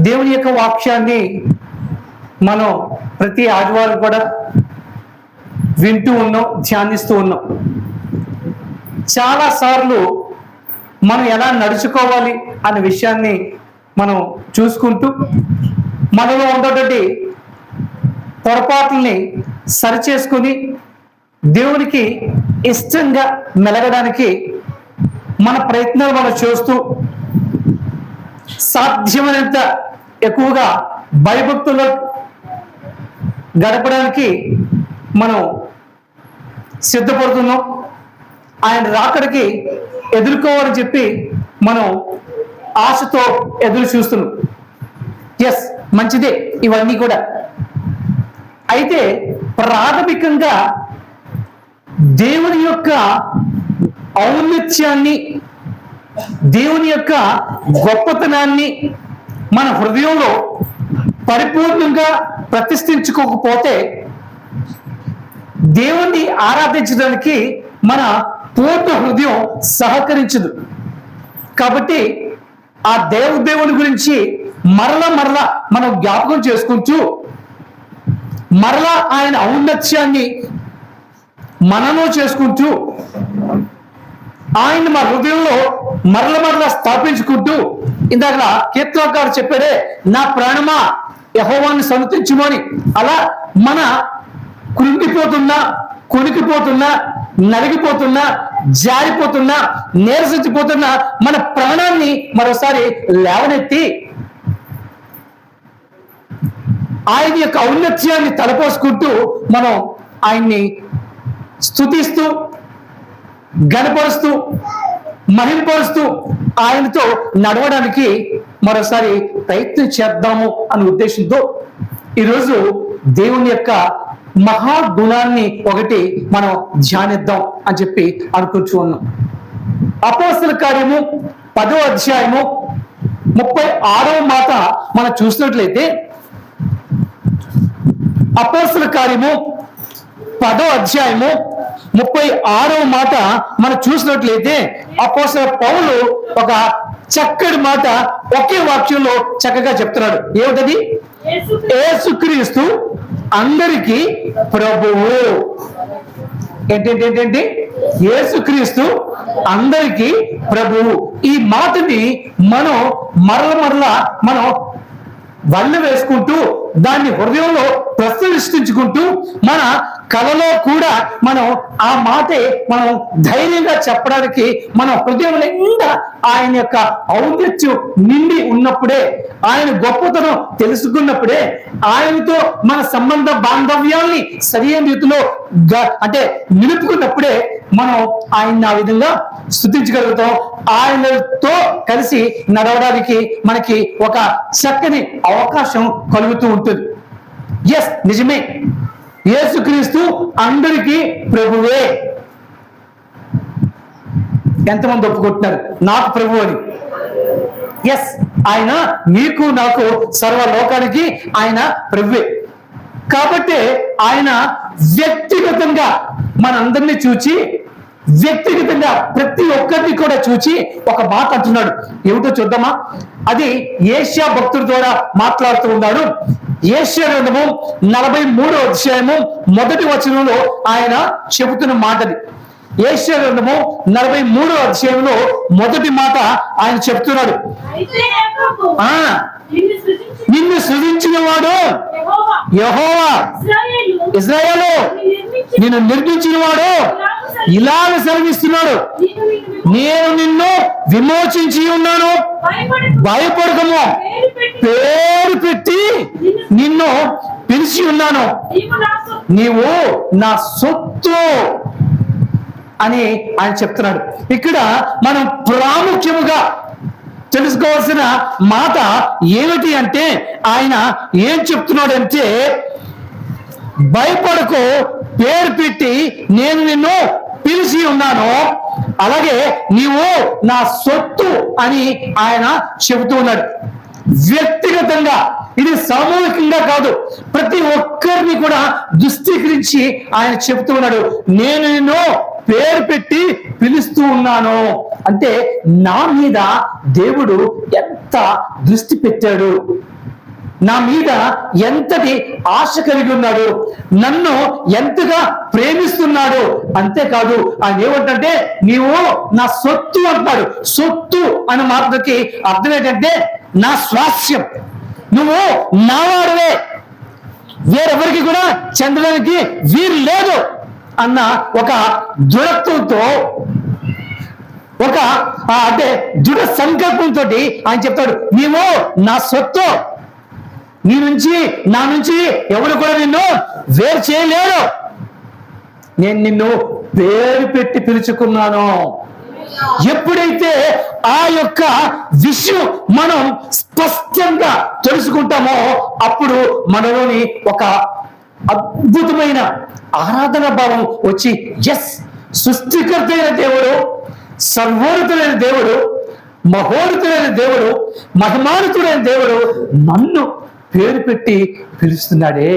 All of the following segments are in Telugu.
దేవుని యొక్క వాక్యాన్ని మనం ప్రతి ఆదివారం కూడా వింటూ ఉన్నాం, ధ్యానిస్తూ ఉన్నాం. చాలాసార్లు మనం ఎలా నడుచుకోవాలి అనే విషయాన్ని మనం చూసుకుంటూ మనలో ఉన్నటువంటి పొరపాట్లని సరిచేసుకుని దేవునికి ఇష్టంగా మెలగడానికి మన ప్రయత్నాలు మనం చేస్తూ సాధ్యమైనంత ఎక్కువగా భయభక్తుల్లో గడపడానికి మనం సిద్ధపడుతున్నాం. ఆయన రాకడికి ఎదుర్కోవాలని చెప్పి మనం ఆశతో ఎదురు చూస్తున్నాం. ఎస్, మంచిదే ఇవన్నీ కూడా. అయితే ప్రాథమికంగా దేవుని యొక్క ఔన్నత్యాన్ని, దేవుని యొక్క గొప్పతనాన్ని మన హృదయంలో పరిపూర్ణంగా ప్రతిష్ఠించుకోకపోతే దేవుణ్ణి ఆరాధించడానికి మన పూర్ణ హృదయం సహకరించదు. కాబట్టి ఆ దేవుని గురించి మరలా మనం జ్ఞాపకం చేసుకుంటూ మరలా ఆయన ఔన్నత్యాన్ని మనలో చేసుకుంటూ ఆయన మన హృదయంలో మరల స్థాపించుకుంటూ, ఇందాక కీర్తనకారుడు చెప్పాడే, నా ప్రాణమా యెహోవాను సన్నుతించుము అని. అలా మన కృంగిపోతున్నా, కొనికిపోతున్నా, నలిగిపోతున్నా, జారిపోతున్నా, నీరసించిపోతున్నా మన ప్రాణాన్ని మరోసారి లేవనెత్తి ఆయన యొక్క ఔన్నత్యాన్ని తలపోసుకుంటూ మనం ఆయన్ని స్తుతిస్తూ, గణపరుస్తూ, మహింపరుస్తూ ఆయనతో నడవడానికి మరోసారి ప్రయత్నం చేద్దాము అనే ఉద్దేశంతో ఈరోజు దేవుని యొక్క మహాగుణాన్ని ఒకటి మనం ధ్యానిద్దాం అని చెప్పి అనుకుంటూ ఉన్నాం. అపోస్తల కార్యము 10వ అధ్యాయము 36వ మాట మనం చూసినట్లయితే, అపోస్తల కార్యము 10వ అధ్యాయము 36వ మాట మనం చూసినట్లయితే అపోస్తలుడైన పౌలు ఒక చక్కటి మాట ఒకే వాక్యంలో చక్కగా చెప్తున్నాడు. ఏమిటది? యేసుక్రీస్తు అందరికీ ప్రభువు. ఏంటంటే యేసుక్రీస్తు అందరికీ ప్రభువు. ఈ మాటని మనం మరల మనం వల్ల వేసుకుంటూ దాన్ని హృదయంలో ప్రతిష్ఠించుకుంటూ మన కలలో కూడా మనం ఆ మాటే మనం ధైర్యంగా చెప్పడానికి మన హృదయం నిండా ఆయన యొక్క ఔన్నత్యం నిండి ఉన్నప్పుడే, ఆయన గొప్పతనం తెలుసుకున్నప్పుడే, ఆయనతో మన సంబంధ బాంధవ్యాల్ని సరైన రీతిలో అంటే నిలుపుకున్నప్పుడే మనం ఆయన్ని ఆ విధంగా స్తుతించగలుగుతాం. ఆయనతో కలిసి నడవడానికి మనకి ఒక చక్కని అవకాశం కలుగుతూ ఉంటుంది. ఎస్, నిజమే, యేసుక్రీస్తు అందరికీ ప్రభువే. ఎంతమంది ఒప్పుకుంటున్నారు నాకు ప్రభు అని? ఎస్, ఆయన నీకు నాకు సర్వలోకానికి ఆయన ప్రభువే. కాబట్టి ఆయన వ్యక్తిగతంగా మనందరినీ చూచి, వ్యక్తిగతంగా ప్రతి ఒక్కరిని కూడా చూచి ఒక మాట అంటున్నాడు. ఏమిటో చూద్దామా? అది యేషయా భక్తుడి ద్వారా మాట్లాడుతూ ఉన్నాడు. యేషయా గ్రంథము 43వ అధ్యాయము 1వ వచనంలో ఆయన చెబుతున్న మాటది. యేషయా గ్రంథము 43వ అధ్యాయంలో 1వ మాట ఆయన చెప్తున్నాడు. నిన్ను సృజించిన వాడు యెహోవా, ఇశ్రాయేలు నిన్ను నిర్మించిన వాడు ఇలాగ సెలవిస్తున్నాడు, నేను నిన్ను విమోచించి ఉన్నాను, భయపడకము, పేరు పెట్టి నిన్ను పిలిచి ఉన్నాను, నీవు నా సొత్తు అని ఆయన చెప్తున్నాడు. ఇక్కడ మనం ప్రాముఖ్యముగా తెలుసుకోవాల్సిన మాట ఏమిటి అంటే, ఆయన ఏం చెప్తున్నాడంటే, భయపడకు, పేరు పెట్టి నేను నిన్ను పిలిచి ఉన్నాను, అలాగే నీవు నా సొత్తు అని ఆయన చెబుతూ ఉన్నాడు. వ్యక్తిగతంగా, ఇది సామూహికంగా కాదు, ప్రతి ఒక్కరిని కూడా దృష్టీకరించి ఆయన చెబుతూ ఉన్నాడు, నేను నిన్ను పేరు పెట్టి పిలుస్తూ ఉన్నాను. అంటే నా మీద దేవుడు ఎంత ఎంత దృష్టి పెట్టాడు, నా మీద ఎంతటి ఆశ కలిగి ఉన్నాడు, నన్ను ఎంతగా ప్రేమిస్తున్నాడు. అంతేకాదు ఆయన ఏమంటే నీవు నా సొత్తు అంటాడు. సొత్తు అనే మాటకి అర్థం ఏంటంటే నా స్వాస్యం, నువ్వు నావాడవే, వేరెవరికి కూడా చెందడానికి వీలు లేదు అన్న ఒక దృఢత్వంతో, ఒక అంటే దృఢ సంకల్పంతో ఆయన చెప్తాడు నీవు నా సొత్తు, నా నుంచి ఎవరు కూడా నిన్ను వేరు చేయలేరు, నేను నిన్ను పేరు పెట్టి పిలుచుకున్నాను. ఎప్పుడైతే ఆ యొక్క విషయం మనం స్పష్టంగా తెలుసుకుంటామో అప్పుడు మనలోని ఒక అద్భుతమైన ఆరాధన భావం వచ్చి ఎస్, సృష్టికర్త అయిన దేవుడు, సర్వోన్నతుడైన దేవుడు, మహోన్నతుడైన దేవుడు, మహిమానుతుడైన దేవుడు నన్ను పేరు పెట్టి పిలుస్తున్నాడే,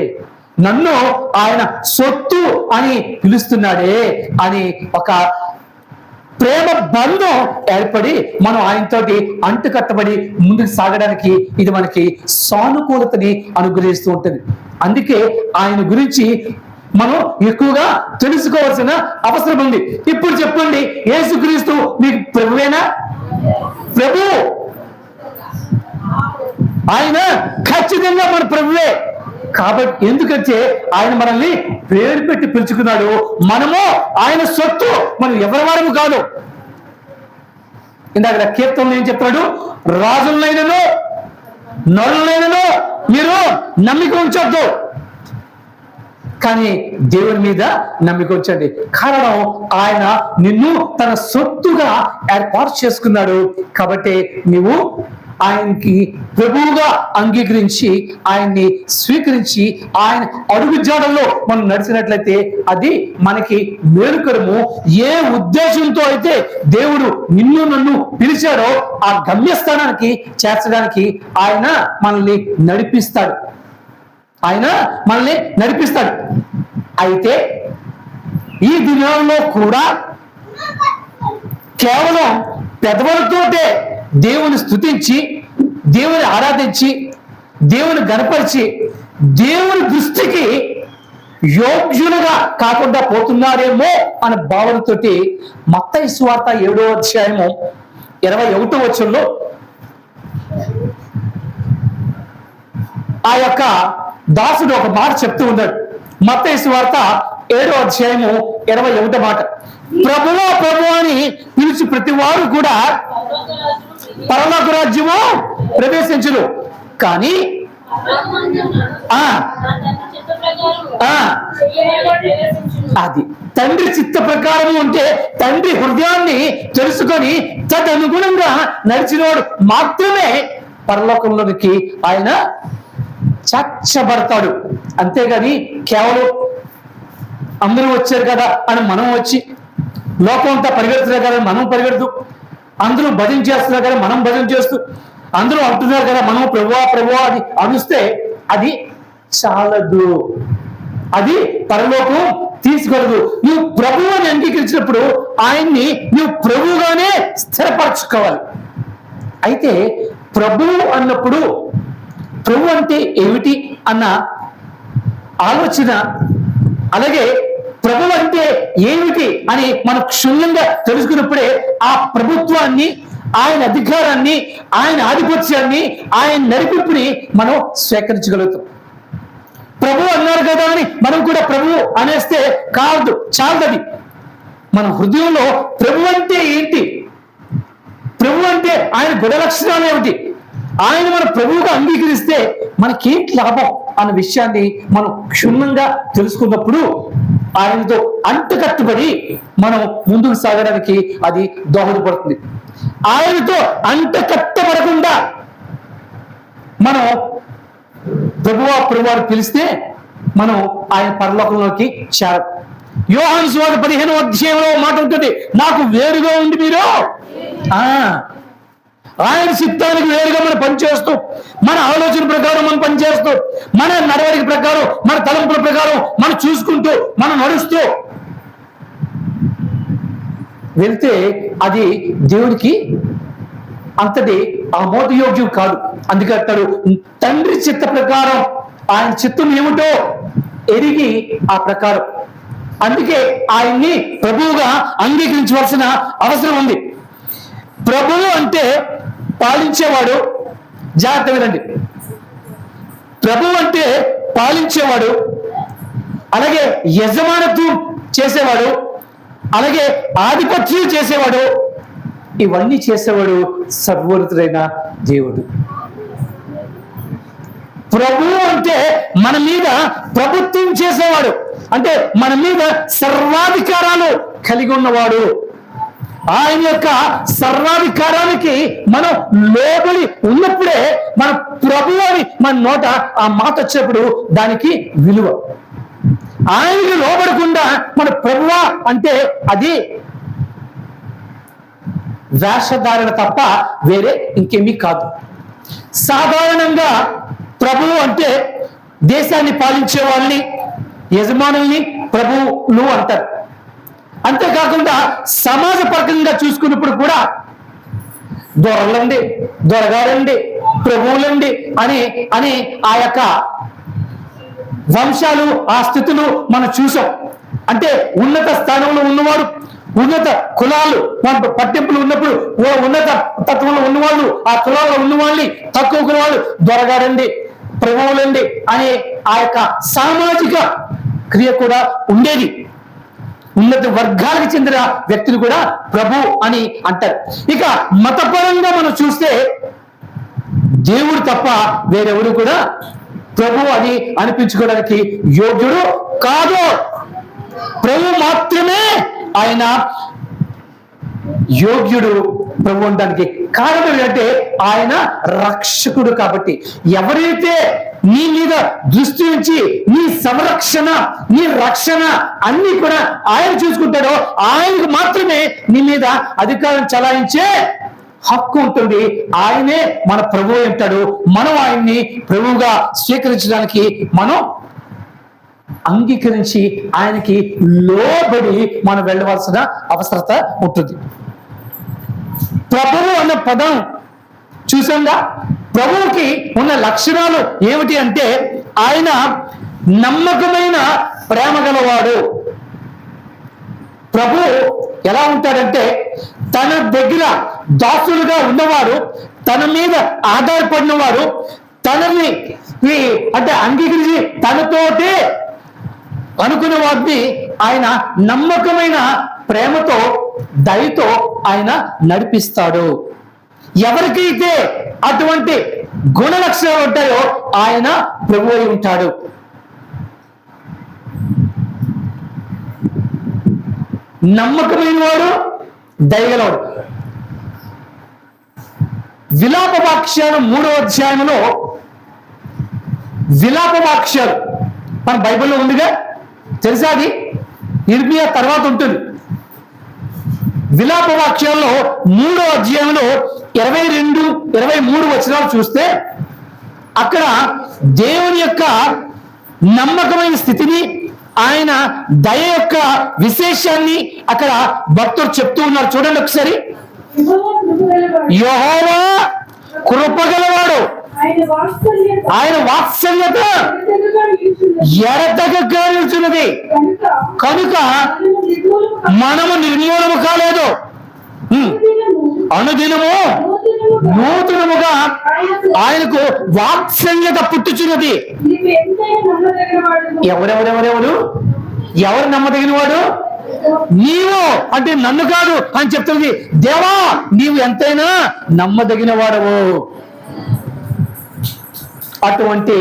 నన్ను ఆయన సొత్తు అని పిలుస్తున్నాడే అని ఒక ప్రేమ బంధం ఏర్పడి మనం ఆయనతోటి అంటుకట్టబడి ముందుకు సాగడానికి ఇది మనకి సానుకూలతని అనుగ్రహిస్తూ ఉంటుంది. అందుకే ఆయన గురించి మనం ఎక్కువగా తెలుసుకోవాల్సిన అవసరం ఉంది. ఇప్పుడు చెప్పండి, యేసుక్రీస్తు మీకు ప్రభువేనా? ప్రభు, ఆయన ఖచ్చితంగా మన ప్రభువే. కాబట్టి ఎందుకంటే ఆయన మనల్ని పేరు పెట్టి పిలుచుకున్నాడు. మనము ఆయన సొత్తు, మనం ఎవరి వారము కాదు. ఇందాక కీర్తనలు ఏం చెప్తాడు, రాజులైనను నరులైనను మీరు నమ్మిక ఉంచొద్దు, కానీ దేవుని మీద నమ్మిక ఉంచండి. కారణం ఆయన నిన్ను తన సొత్తుగా ఏర్పాటు చేసుకున్నాడు. కాబట్టి నువ్వు ఆయనకి ప్రభువుగా అంగీకరించి ఆయన్ని స్వీకరించి ఆయన అడుగు జాడల్లో మనం నడిచినట్లయితే అది మనకి మేలుకరము. ఏ ఉద్దేశంతో అయితే దేవుడు నిన్ను నన్ను పిలిచాడో ఆ గమ్యస్థానానికి చేర్చడానికి ఆయన మనల్ని నడిపిస్తాడు. అయితే ఈ దినాల్లో కూడా కేవలం పెదవులతోటే దేవుని స్తుతించి, దేవుని ఆరాధించి, దేవుని గణపరిచి, దేవుని దృష్టికి యోగ్యులుగా కాకుండా పోతున్నారేమో అనే భావనతోటి మత్తయి సువార్త 7వ అధ్యాయము 21వ వచనంలో ఆ యొక్క దాసుడు ఒక మాట చెప్తూ ఉన్నాడు. మత్తయి సువార్త 7వ అధ్యాయము 21వ మాట, ప్రభువా ప్రభువా అని పిలిచి ప్రతి వారు కూడా పరలోక రాజ్యము ప్రవేశించును, కానీ అది తండ్రి చిత్త ప్రకారము అంటే తండ్రి హృదయాన్ని తెలుసుకొని తదనుగుణంగా నడిచినవాడు మాత్రమే పరలోకంలోనికి ఆయన చచ్చబడతాడు. అంతేగాని కేవలం అందరూ వచ్చారు కదా అని మనం వచ్చి, లోకం అంతా పరిగెడుతున్నారు కదా మనం పరిగెడుతూ, అందరూ భజన చేస్తున్నారు కదా మనం భజన చేస్తూ, అందరూ అంటున్నారు కదా మనం ప్రభువా ప్రభువా అని అరుస్తే అది చాలదు, అది పరలోకం తీసుకెళ్ళదు. నువ్వు ప్రభువు అని అంగీకరించినప్పుడు ఆయన్ని నువ్వు ప్రభువుగానే స్థిరపరచుకోవాలి. అయితే ప్రభువు అన్నప్పుడు ప్రభు అంటే ఏమిటి అన్న ఆలోచన, అలాగే ప్రభు అంటే ఏమిటి అని మనం క్షుణ్ణంగా తెలుసుకున్నప్పుడే ఆ ప్రభుత్వాన్ని, ఆయన అధికారాన్ని, ఆయన ఆధిపత్యాన్ని, ఆయన నడిపింపుని మనం స్వీకరించగలుగుతాం. ప్రభు అన్నారు కదా అని మనం కూడా ప్రభు అనేస్తే కాదు, చాలది. మన హృదయంలో ప్రభు అంటే ఏంటి, ప్రభు అంటే ఆయన గుణ లక్షణాలు ఏమిటి, ఆయన మన ప్రభువుగా అంగీకరిస్తే మనకేంటి లాభం అన్న విషయాన్ని మనం క్షుణ్ణంగా తెలుసుకున్నప్పుడు ఆయనతో అంటకట్టుబడి మనం ముందుకు సాగడానికి అది దోహదపడుతుంది. ఆయనతో అంటకట్టబడకుండా మనం ప్రభువా ప్రభువారు పిలిస్తే మనం ఆయన పరలోకంలోకి చేరం. యోహాను సువార్త 15వ అధ్యాయంలో మాట ఉంటుంది, నాకు వేరుగా ఉండి మీరు ఆయన చిత్తానికి వేరుగా మనం పనిచేస్తూ, మన ఆలోచన ప్రకారం మనం పనిచేస్తూ, మన నడవడిక ప్రకారం, మన తలంపుల ప్రకారం మనం చూసుకుంటూ, మనం నడుస్తూ వెళ్తే అది దేవుడికి అంతటి ఆమోదయోగ్యం కాదు. అందుకే అంటాడు, తండ్రి చిత్త ప్రకారం ఆయన చిత్తం ఏమిటో ఎరిగి ఆ ప్రకారం. అందుకే ఆయన్ని ప్రభువుగా అంగీకరించవలసిన అవసరం ఉంది. ప్రభువు అంటే పాలించేవాడు. జాగ్రత్త వినండి, ప్రభువు అంటే పాలించేవాడు, అలాగే యజమానత్వం చేసేవాడు, అలాగే ఆధిపత్యం చేసేవాడు, ఇవన్నీ చేసేవాడు సర్వోన్నతుడైన దేవుడు. ప్రభువు అంటే మన మీద ప్రభుత్వం చేసేవాడు, అంటే మన మీద సర్వాధికారాలు కలిగి ఉన్నవాడు. ఆయన యొక్క సర్వాధికారానికి మనం లోబడి ఉన్నప్పుడే మన ప్రభువు అని మన నోట ఆ మాట వచ్చినప్పుడు దానికి విలువ. ఆయనకి లోబడకుండా మన ప్రభువా అంటే అది వేషధారణ తప్ప వేరే ఇంకేమీ కాదు. సాధారణంగా ప్రభువు అంటే దేశాన్ని పాలించే వాళ్ళని, యజమానుల్ని ప్రభువులు అంటారు. అంతేకాకుండా సమాజపరంగా చూసుకున్నప్పుడు కూడా దొరలండి, దొరగారండి, ప్రభువులండి అని అని ఆ యొక్క వంశాలు, ఆ స్థితులు మనం చూసాం. అంటే ఉన్నత స్థానంలో ఉన్నవాడు, ఉన్నత కులాలు మన పట్టింపులు ఉన్నప్పుడు ఉన్నత తత్వంలో ఉన్నవాళ్ళు, ఆ కులాల్లో ఉన్నవాళ్ళని, తక్కువ కులవాళ్ళు దొరగారండి, ప్రభువులండి అనే ఆ యొక్క సామాజిక క్రియ కూడా ఉండేది. ఉన్నత వర్గాలకు చెందిన వ్యక్తులు కూడా ప్రభు అని అంటారు. ఇక మతపరంగా మనం చూస్తే దేవుడు తప్ప వేరెవరు కూడా ప్రభు అని అనిపించుకోవడానికి యోగ్యుడు కాదు. ప్రభు మాత్రమే ఆయన యోగ్యుడు ప్రభు అనడానికి కారణం ఏంటంటే ఆయన రక్షకుడు కాబట్టి. ఎవరైతే నీ మీద దృష్టి ఉంచి నీ సంరక్షణ, నీ రక్షణ అన్ని కూడా ఆయన చూసుకుంటాడో ఆయనకు మాత్రమే నీ మీద అధికారం చలాయించే హక్కు ఉంటుంది. ఆయనే మన ప్రభువు అంటాడు. మనం ఆయన్ని ప్రభువుగా స్వీకరించడానికి మనం అంగీకరించి ఆయనకి లోబడి మనం వెళ్ళవలసిన అవసరత ఉంటుంది. ప్రభువు అన్న పదం చూసాంగా, ప్రభువుకి ఉన్న లక్షణాలు ఏమిటి అంటే ఆయన నమ్మకమైన ప్రేమ గలవాడు. ప్రభు ఎలా ఉంటాడంటే తన దగ్గర దాసులుగా ఉన్నవారు, తన మీద ఆధారపడినవారు, తనని అంటే అంగీకరించి తనతోటే అనుకున్న వారిని ఆయన నమ్మకమైన ప్రేమతో, దయతో ఆయన నడిపిస్తాడు. ఎవరికైతే అటువంటి గుణ లక్షణాలు ఉంటాయో ఆయన ప్రభువు అయి ఉంటాడు. నమ్మకమైన వాడు, దయగలవాడు. విలాప వాక్యాలు 3వ అధ్యాయంలో విలాప వాక్యాలు మన బైబిల్లో ఉందిగా, తెలుసా? అది ఇర్మియా తర్వాత ఉంటుంది. విలాప వాక్యాల్లో 3వ అధ్యాయంలో 22, 23 వచనాలు చూస్తే అక్కడ దేవుని యొక్క నమ్మకమైన స్థితిని, ఆయన దయ యొక్క విశేషాన్ని అక్కడ భక్తులు చెప్తూ ఉన్నారు. చూడండి ఒకసారి. యెహోవా కృపగలవాడు, ఆయన వాత్సల్యత ఎడతెగక నిలుచున్నది కనుక మనము నిర్మూలము కాలేదు. అనుదినము నూతనముగా ఆయనకు వాత్సల్యత పుట్టుచున్నది. ఎవరు నమ్మదగిన వాడు? నీవు అంటే నన్ను కాదు అని చెప్తుంది. దేవా నీవు ఎంతైనా నమ్మదగిన వాడవు. అటువంటి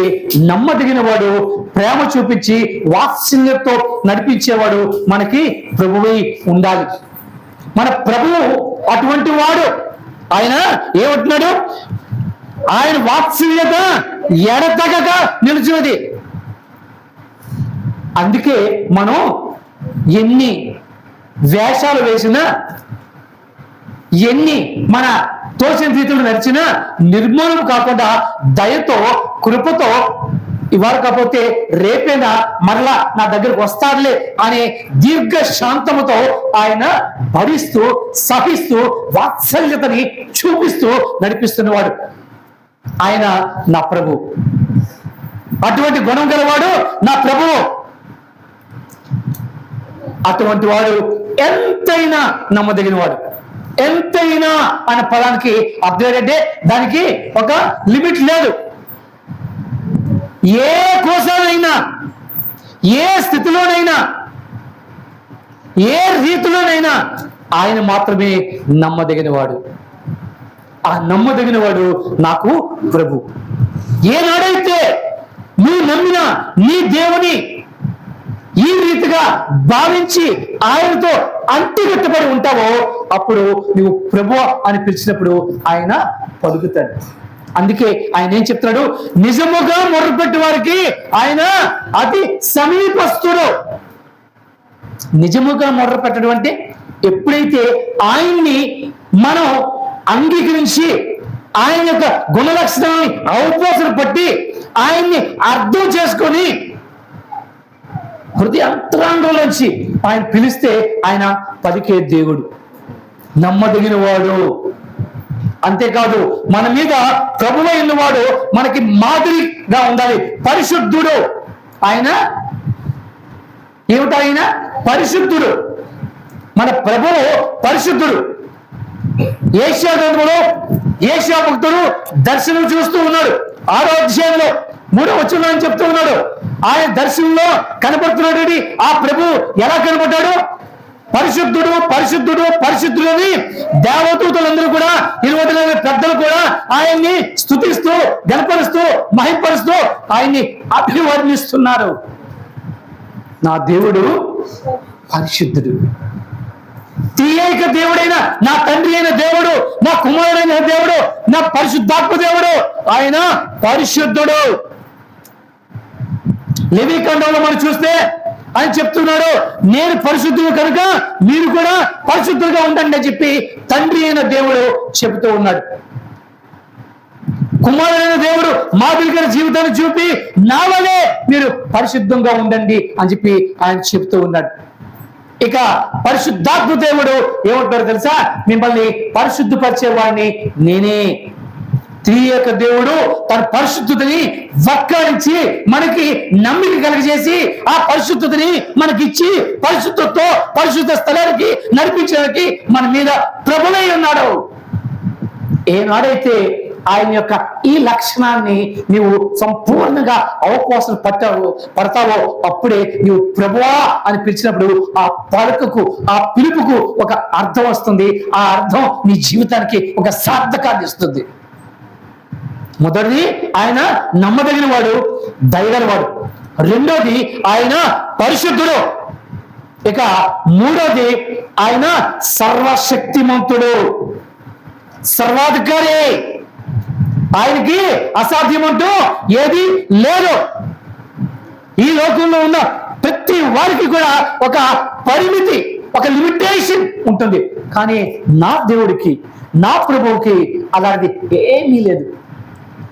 నమ్మదగిన వాడు, ప్రేమ చూపించి వాత్సల్యంతో నడిపించేవాడు మనకి ప్రభువై ఉండాలి. మన ప్రభువు అటువంటి వాడు. ఆయన ఏమంటున్నాడు? ఆయన వాత్సల్యత ఎడతెగక నిలిచినది. అందుకే మనం ఎన్ని వేషాలు వేసినా, ఎన్ని మన తోచిన రీతులు నడిచినా నిర్మూలన కాకుండా దయతో, కృపతో ఇవాళ కాకపోతే రేపేనా మరలా నా దగ్గరకు వస్తాడులే అనే దీర్ఘ శాంతముతో ఆయన భరిస్తూ సహిస్తూ వాత్సల్యతని చూపిస్తూ నడిపిస్తున్నవాడు ఆయన నా ప్రభు. అటువంటి గుణం గలవాడు నా ప్రభువు. అటువంటి వాడు ఎంతైనా నమ్మదగిన వాడు. ఎంతైనా అనే పదానికి అర్థం ఏంటంటే దానికి ఒక లిమిట్ లేదు. ఏ కోసానైనా, ఏ స్థితిలోనైనా, ఏ రీతిలోనైనా ఆయన మాత్రమే నమ్మదగిన వాడు. ఆ నమ్మదగిన వాడు నాకు ప్రభు. ఏనాడైతే నువ్వు నమ్మిన నీ దేవుని ఈ రీతిగా భావించి ఆయనతో అంటిగట్టబడి ఉంటావో అప్పుడు నువ్వు ప్రభు అని పిలిచినప్పుడు ఆయన పలుకుతాడు. అందుకే ఆయన ఏం చెప్తాడు, నిజముగా మొర్రపెట్టే వారికి ఆయన అతి సమీపస్తుడు. నిజముగా మొర్ర పెట్టడం అంటే ఎప్పుడైతే ఆయన్ని మనం అంగీకరించి ఆయన యొక్క గుణ లక్షణాన్ని అవపోసన పట్టి ఆయన్ని అర్థం చేసుకొని హృదయ అంతరాంగంలోంచి ఆయన పిలిస్తే ఆయన పలికే దేవుడు, నమ్మదగిన వాడు. అంతేకాదు మన మీద ప్రభువైన వాడు మనకి మాదిరిగా ఉండాలి. పరిశుద్ధుడు ఆయన. ఏమిటి ఆయన? పరిశుద్ధుడు. మన ప్రభువు పరిశుద్ధుడు. ఏషియా గ్రంథంలో ఏషియా భక్తుడు దర్శనం చూస్తూ ఉన్నాడు. 6వ అధ్యాయంలో 3వ వచనంలో చెప్తూ ఉన్నాడు, ఆయన దర్శనంలో కనపడుతున్నాడు. ఆ ప్రభు ఎలా కనపడ్డాడు? పరిశుద్ధుడు పరిశుద్ధుడు పరిశుద్ధులని దేవదూతలందరూ కూడా 20 పెద్దలు కూడా ఆయన్ని స్తుతిస్తూ గణపరుస్తూ మహింపరుస్తూ ఆయన్ని అభివర్ణిస్తున్నారు. నా దేవుడు పరిశుద్ధుడు. త్రియేక దేవుడైన నా తండ్రి అయిన దేవుడు, నా కుమారుడైన దేవుడు, నా పరిశుద్ధాత్మ దేవుడు ఆయన పరిశుద్ధుడు. లేవీకాండంలో మనం చూస్తే ఆయన చెప్తున్నాడు, నేను పరిశుద్ధుడు కనుక మీరు కూడా పరిశుద్ధులుగా ఉండండి అని చెప్పి తండ్రి అయిన దేవుడు చెబుతూ ఉన్నాడు. కుమారుడైన దేవుడు మాదిరిగా జీవితాన్ని చూపి నా వలే మీరు పరిశుద్ధంగా ఉండండి అని చెప్పి ఆయన చెబుతూ ఉన్నాడు. ఇక పరిశుద్ధాత్మ దేవుడు ఏమంటారు తెలుసా? మిమ్మల్ని పరిశుద్ధపరిచేవాడిని నేనే. త్రియేక దేవుడు తన పరిశుద్ధతని వక్కారించి మనకి నమ్మిక కలిగజేసి ఆ పరిశుద్ధతని మనకిచ్చి పరిశుద్ధతో పరిశుద్ధ స్థలానికి నడిపించడానికి మన మీద ప్రభువై ఉన్నాడు. ఏనాడైతే ఆయన యొక్క ఈ లక్షణాన్ని నీవు సంపూర్ణంగా అవకాశం పడతావో అప్పుడే నీవు ప్రభువా అని పిలిచినప్పుడు ఆ పలుకకు ఆ పిలుపుకు ఒక అర్థం వస్తుంది. ఆ అర్థం నీ జీవితానికి ఒక సార్థకాన్ని ఇస్తుంది. మొదటిది ఆయన నమ్మదగిన వాడు, దయగల వాడు. రెండోది ఆయన పరిశుద్ధుడు. ఇక మూడోది ఆయన సర్వశక్తిమంతుడు, సర్వాధికారి. ఆయనకి అసాధ్యమంటూ ఏది లేదు. ఈ లోకంలో ఉన్న ప్రతి వారికి కూడా ఒక పరిమితి, ఒక లిమిటేషన్ ఉంటుంది. కానీ నా దేవుడికి, నా ప్రభువుకి అలాంటిది ఏమీ లేదు.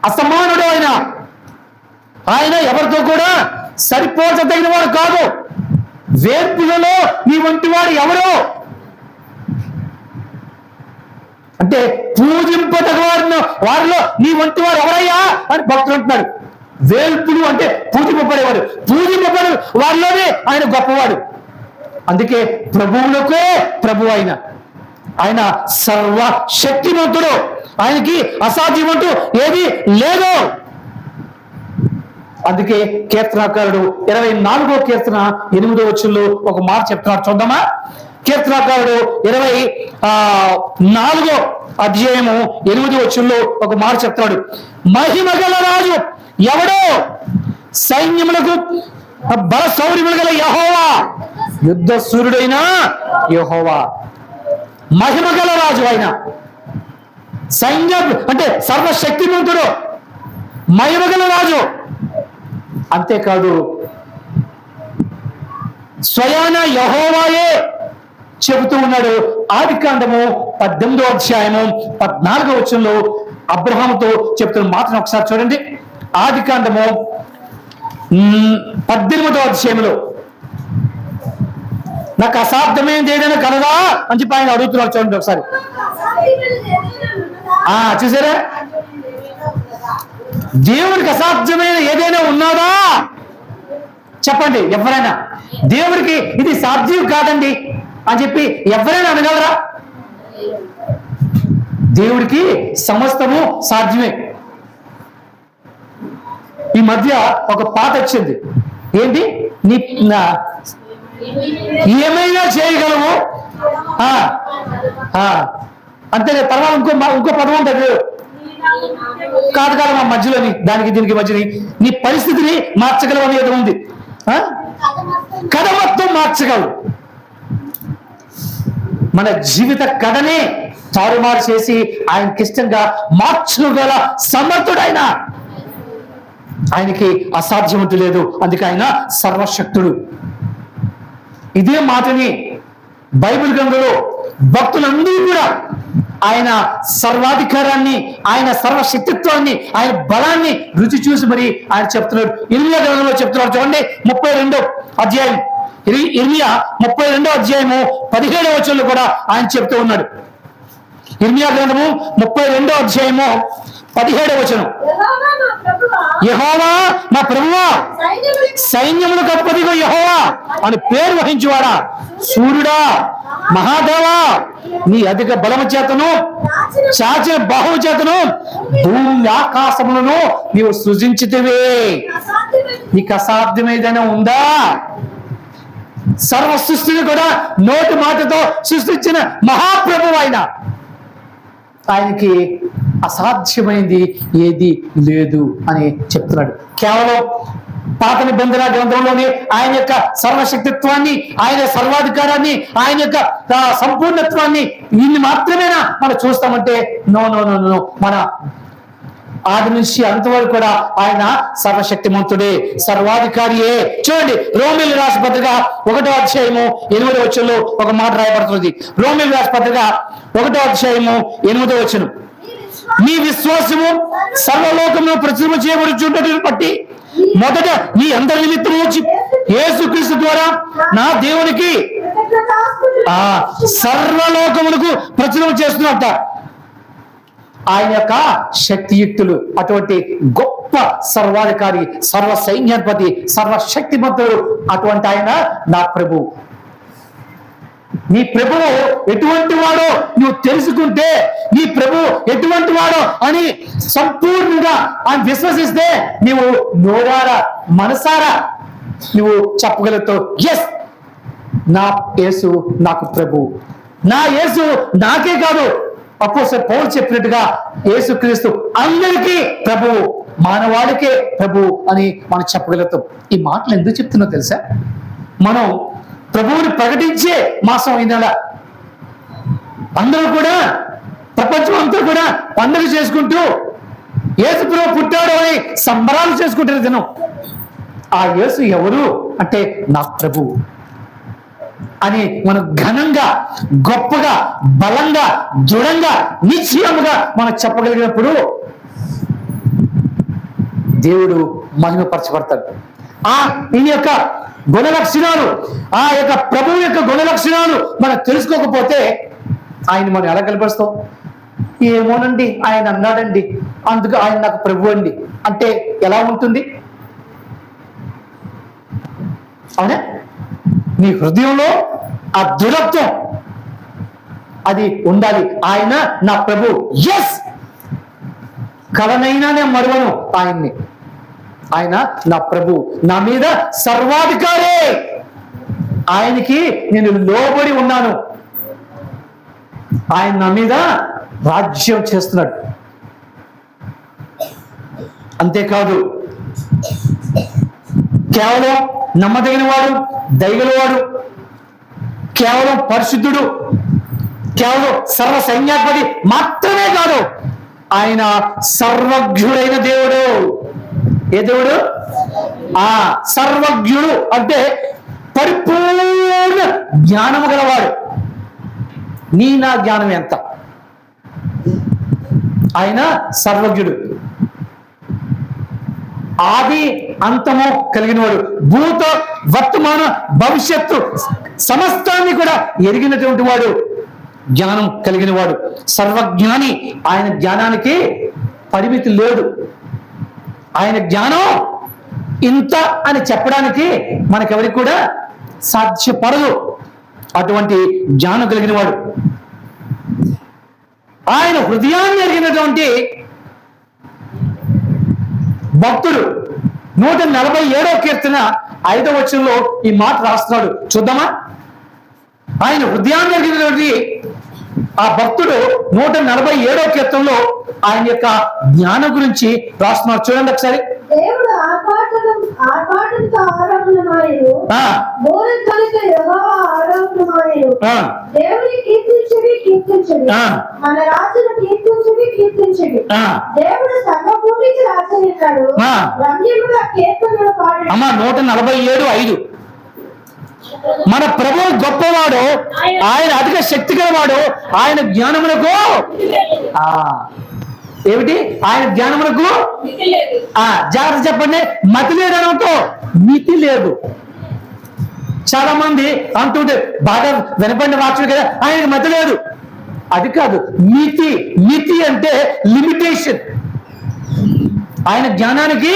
అసమానుడు ఆయన. ఆయన ఎవరితో కూడా సరిపోతగిన వాడు కాదు. వేర్పులలో నీ వంటి వాడు ఎవరు అంటే పూజింపదగ వారిలో నీ వంటి వాడు ఎవరయ్యా అని భక్తులు అంటున్నాడు. వేల్పులు అంటే పూజింపబడేవాడు. పూజింపబడే వారిలోనే ఆయన గొప్పవాడు. అందుకే ప్రభువులకే ప్రభు ఆయన సర్వశక్తిమంతుడు. ఆయనకి అసాధ్యమంటూ ఏది లేదు. అందుకే కీర్తనాకారుడు 24వ కీర్తన 8వ వచనంలో ఒక మాట చెప్తున్నాడు. చూద్దామా? కీర్తనాకారుడు 24వ అధ్యాయము 8వ వచనంలో ఒక మాట చెప్తున్నాడు. మహిమగల రాజు ఎవడో? సైన్యములకు బల శౌర్యములు గల యెహోవా, యుద్ధ సూర్యుడైన యెహోవా. మహిమగల రాజు ఆయన. సైన్యం అంటే సర్వశక్తిమంతుడు, మహిమగల రాజు. అంతేకాదు స్వయాన యెహోవాయే చెబుతూ ఉన్నాడు. ఆదికాండము 18వ అధ్యాయము 14వ వచనంలో అబ్రహాముతో చెప్తున్న మాటను ఒకసారి చూడండి. ఆదికాండము 18వ అధ్యాయంలో నాకు అసాధ్యమైనది ఏదైనా కలదా అని చెప్పి ఆయన అడుగుతున్నారు. చూడండి ఒకసారి. చూసారా, దేవుడికి అసాధ్యమైన ఏదైనా ఉన్నదా చెప్పండి. ఎవరైనా దేవుడికి ఇది సాధ్యం కాదండి అని చెప్పి ఎవరైనా అనగలరా? దేవుడికి సమస్తము సాధ్యమే. ఈ మధ్య ఒక పాట వచ్చింది, ఏంటి? ఏమైనా చేయగలవు అంతే. తర్వాత ఇంకో పదం ఉంటుంది, కాదు మా మధ్యలోని దానికి దీనికి మధ్యని నీ పరిస్థితిని మార్చగలవు అనేది ఉంది. కథ మొత్తం మార్చగలవు. మన జీవిత కథనే తారుమారు చేసి ఆయనకిష్టంగా మార్చగల సమర్థుడైన ఆయనకి అసాధ్యమంటూ లేదు. అందుకే ఆయన సర్వశక్తుడు. ఇదే మాటని బైబిల్ గ్రంథంలో భక్తులందరూ కూడా ఆయన సర్వాధికారాన్ని, ఆయన సర్వశక్తిత్వాన్ని, ఆయన బలాన్ని రుచి చూసి మరి ఆయన చెప్తున్నాడు. ఇర్మియా గ్రంథంలో చెప్తున్నాడు. చూడండి 32వ అధ్యాయం, ఇర్మియా 32వ అధ్యాయము 17వ వచనంలో కూడా ఆయన చెప్తూ ఉన్నాడు. ఇర్మియా గ్రంథము 32వ అధ్యాయము 17వ వచనం, యెహోవా మా ప్రభువా, సైన్యములకు అధిపతిగా యెహోవా అని పేరు వహించువాడా, సూర్యుడా, మహాదేవా, నీ అధిక బలము చేతను చాచిన బాహువు చేతను భూమి ఆకాశములను నీవు సృజించితివే. నీకు అసాధ్యమేదైనా ఉందా? సర్వ సృష్టిని కూడా నోటి మాటతో సృష్టించిన మహాప్రభు ఆయనకి అసాధ్యమైంది ఏది లేదు అని చెప్తున్నాడు. కేవలం పాత నిబంధన గ్రంథంలోని ఆయన యొక్క సర్వశక్తిత్వాన్ని, ఆయన సర్వాధికారాన్ని, ఆయన యొక్క సంపూర్ణత్వాన్ని ఇన్ని మాత్రమేనా మనం చూస్తామంటే నో నో నో నో. మన ఆది నుంచి అంతవరకు కూడా ఆయన సర్వశక్తిమంతుడే, సర్వాధికారియే. చూడండి, రోమీయుల రాసిన పత్రిక 1వ అధ్యాయము 8వ వచనంలో ఒక మాట రాయబడుతుంది. రోమీయుల రాసిన పత్రిక 1వ అధ్యాయము 8వ వచనం, నీ విశ్వాసము సర్వలోకమును ప్రచురణ చేయబడుచున్నట్టును బట్టి మొదట నీ అందరి నిమిత్తము వచ్చి యేసుక్రీస్తు ద్వారా నా దేవునికి సర్వలోకములకు ప్రచురణ చేస్తున్నట్ట. ఆయన యొక్క శక్తియుక్తులు, అటువంటి గొప్ప సర్వాధికారి, సర్వ సైన్యాధిపతి, సర్వశక్తిమంతుడు అటువంటి ఆయన నా ప్రభు. నీ ప్రభువు ఎటువంటి వాడో నువ్వు తెలుసుకుంటే, నీ ప్రభు ఎటువంటి వాడో అని సంపూర్ణంగా ఆయన విశ్వసిస్తే నీవు నోరారా మనసారా నువ్వు చెప్పగలుగుతావు, ఎస్ నా యేసు నాకు ప్రభు. నా యేసు నాకే కాదు, అపోస్తలుడు పౌలు చెప్పినట్టుగా యేసుక్రీస్తు అందరికీ ప్రభువు, మానవాళికే ప్రభువు అని మనం చెప్పగలుగుతాం. ఈ మాటలు ఎందుకు చెప్తున్నా తెలుసా? మనం ప్రభువుని ప్రకటించే మాసం అయిన అందరూ కూడా, ప్రపంచం అంతా కూడా పండుగ చేసుకుంటూ యేసు ప్రభు పుట్టాడు అని సంబరాలు చేసుకుంటారు దినం. ఆ యేసు ఎవరు అంటే నా ప్రభువు అని మనం ఘనంగా, గొప్పగా, బలంగా, దృఢంగా, నిశ్చయముగా మనం చెప్పగలిగినప్పుడు దేవుడు మహిమపరచబడతాడు. ఈ యొక్క గుణ లక్షణాలు, ఆ యొక్క ప్రభువు యొక్క గుణ లక్షణాలు మనం తెలుసుకోకపోతే ఆయన మనం ఎలా కనపరుస్తాం? ఏమోనండి ఆయన అన్నాడండి అందుకు ఆయన నాకు ప్రభు అండి అంటే ఎలా ఉంటుంది? అవునా? నీ హృదయంలో ఆ దృఢత్వం అది ఉండాలి. ఆయన నా ప్రభు, ఎస్, కలనైనా నేను మరువను ఆయన్ని. ఆయన నా ప్రభు, నా మీద సర్వాధికారే, ఆయనకి నేను లోబడి ఉన్నాను, ఆయన నా మీద రాజ్యం చేస్తున్నాడు. అంతేకాదు, కేవలం నమ్మదగిన వాడు, దయగలవాడు, కేవలం పరిశుద్ధుడు, కేవలం సర్వ సైన్యాధిపతి మాత్రమే కాదు, ఆయన సర్వజ్ఞుడైన దేవుడు. ఏ దేవుడు? సర్వజ్ఞుడు అంటే పరిపూర్ణ జ్ఞానము గలవాడు. నీ నా జ్ఞానం ఎంత? ఆయన సర్వజ్ఞుడు. ఆది అంతము కలిగిన వాడు, భూత వర్తమాన భవిష్యత్తు సమస్తాన్ని కూడా ఎరిగినటువంటి వాడు, జ్ఞానం కలిగిన వాడు, సర్వజ్ఞాని. ఆయన జ్ఞానానికి పరిమితి లేదు. ఆయన జ్ఞానం ఇంత అని చెప్పడానికి మనకెవరికి కూడా సాధ్యపడదు. అటువంటి జ్ఞానం కలిగిన వాడు. ఆయన హృదయాన్ని ఎరిగినటువంటి భక్తుడు 147వ కీర్తన 5వ వచనంలో ఈ మాట రాస్తున్నాడు. చూద్దామా? ఆయన హృదయాన్ని ఎరిగినటువంటి ఆ భక్తుడు 147వ కీర్తనలో ఆయన యొక్క జ్ఞానం గురించి రాస్తున్నాడు. చూడండి ఒకసారి. దేవుడు ఆర్భాటంతో ఆరోహణమాయెను, బోరధ్వనితో యెహోవా ఆరోహణమాయెను. దేవుని కీర్తించుడి, మన రాజును కీర్తించుడి. దేవుడు సర్వభూమికి రాజయ్యాడు, రమ్యముగా కీర్తనలు పాడండి. అమ్మా 147:5. మన ప్రభువు గొప్పవాడు, ఆయన అధిక శక్తి గలవాడు, ఆయన జ్ఞానమునకు ఏమిటి? ఆయన జ్ఞానమునకు జాగ్రత్త చెప్పండి. మతి లేదనతో మితి లేదు. చాలా మంది అంటుంటే బాగా వినపడిన వాక్యం కదా, ఆయనకి మతి లేదు. అది కాదు, మితి. మితి అంటే లిమిటేషన్. ఆయన జ్ఞానానికి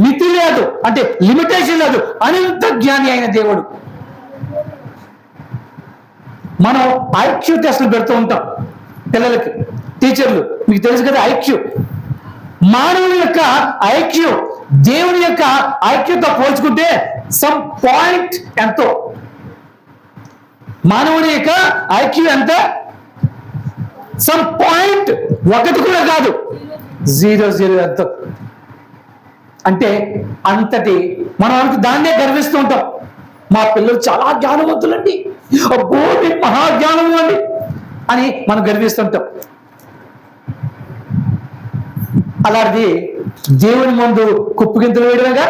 మితి లేదు, అంటే లిమిటేషన్ లేదు. అనంత జ్ఞాని అయిన దేవుడు. మనం ఐక్యూ టెస్టులు పెడుతూ ఉంటాం పిల్లలకి, టీచర్లు. మీకు తెలుసు కదా ఐక్యూ. మానవుని యొక్క ఐక్యూ దేవుని యొక్క ఐక్యూతో పోల్చుకుంటే సమ్ పాయింట్ ఎంతో. మానవుని యొక్క ఐక్యూ ఎంత? సమ్ పాయింట్, ఒకటి కూడా కాదు, 0 ఎంతో. అంటే అంతటి మనం దాన్నే గర్విస్తూ ఉంటాం. మా పిల్లలు చాలా జ్ఞానవంతులండి, అబ్బో మహాజ్ఞానం అండి అని మనం గర్విస్తుంటాం. అలాంటిది దేవుని ముందు కుప్పగింతలు వేయడమేగా.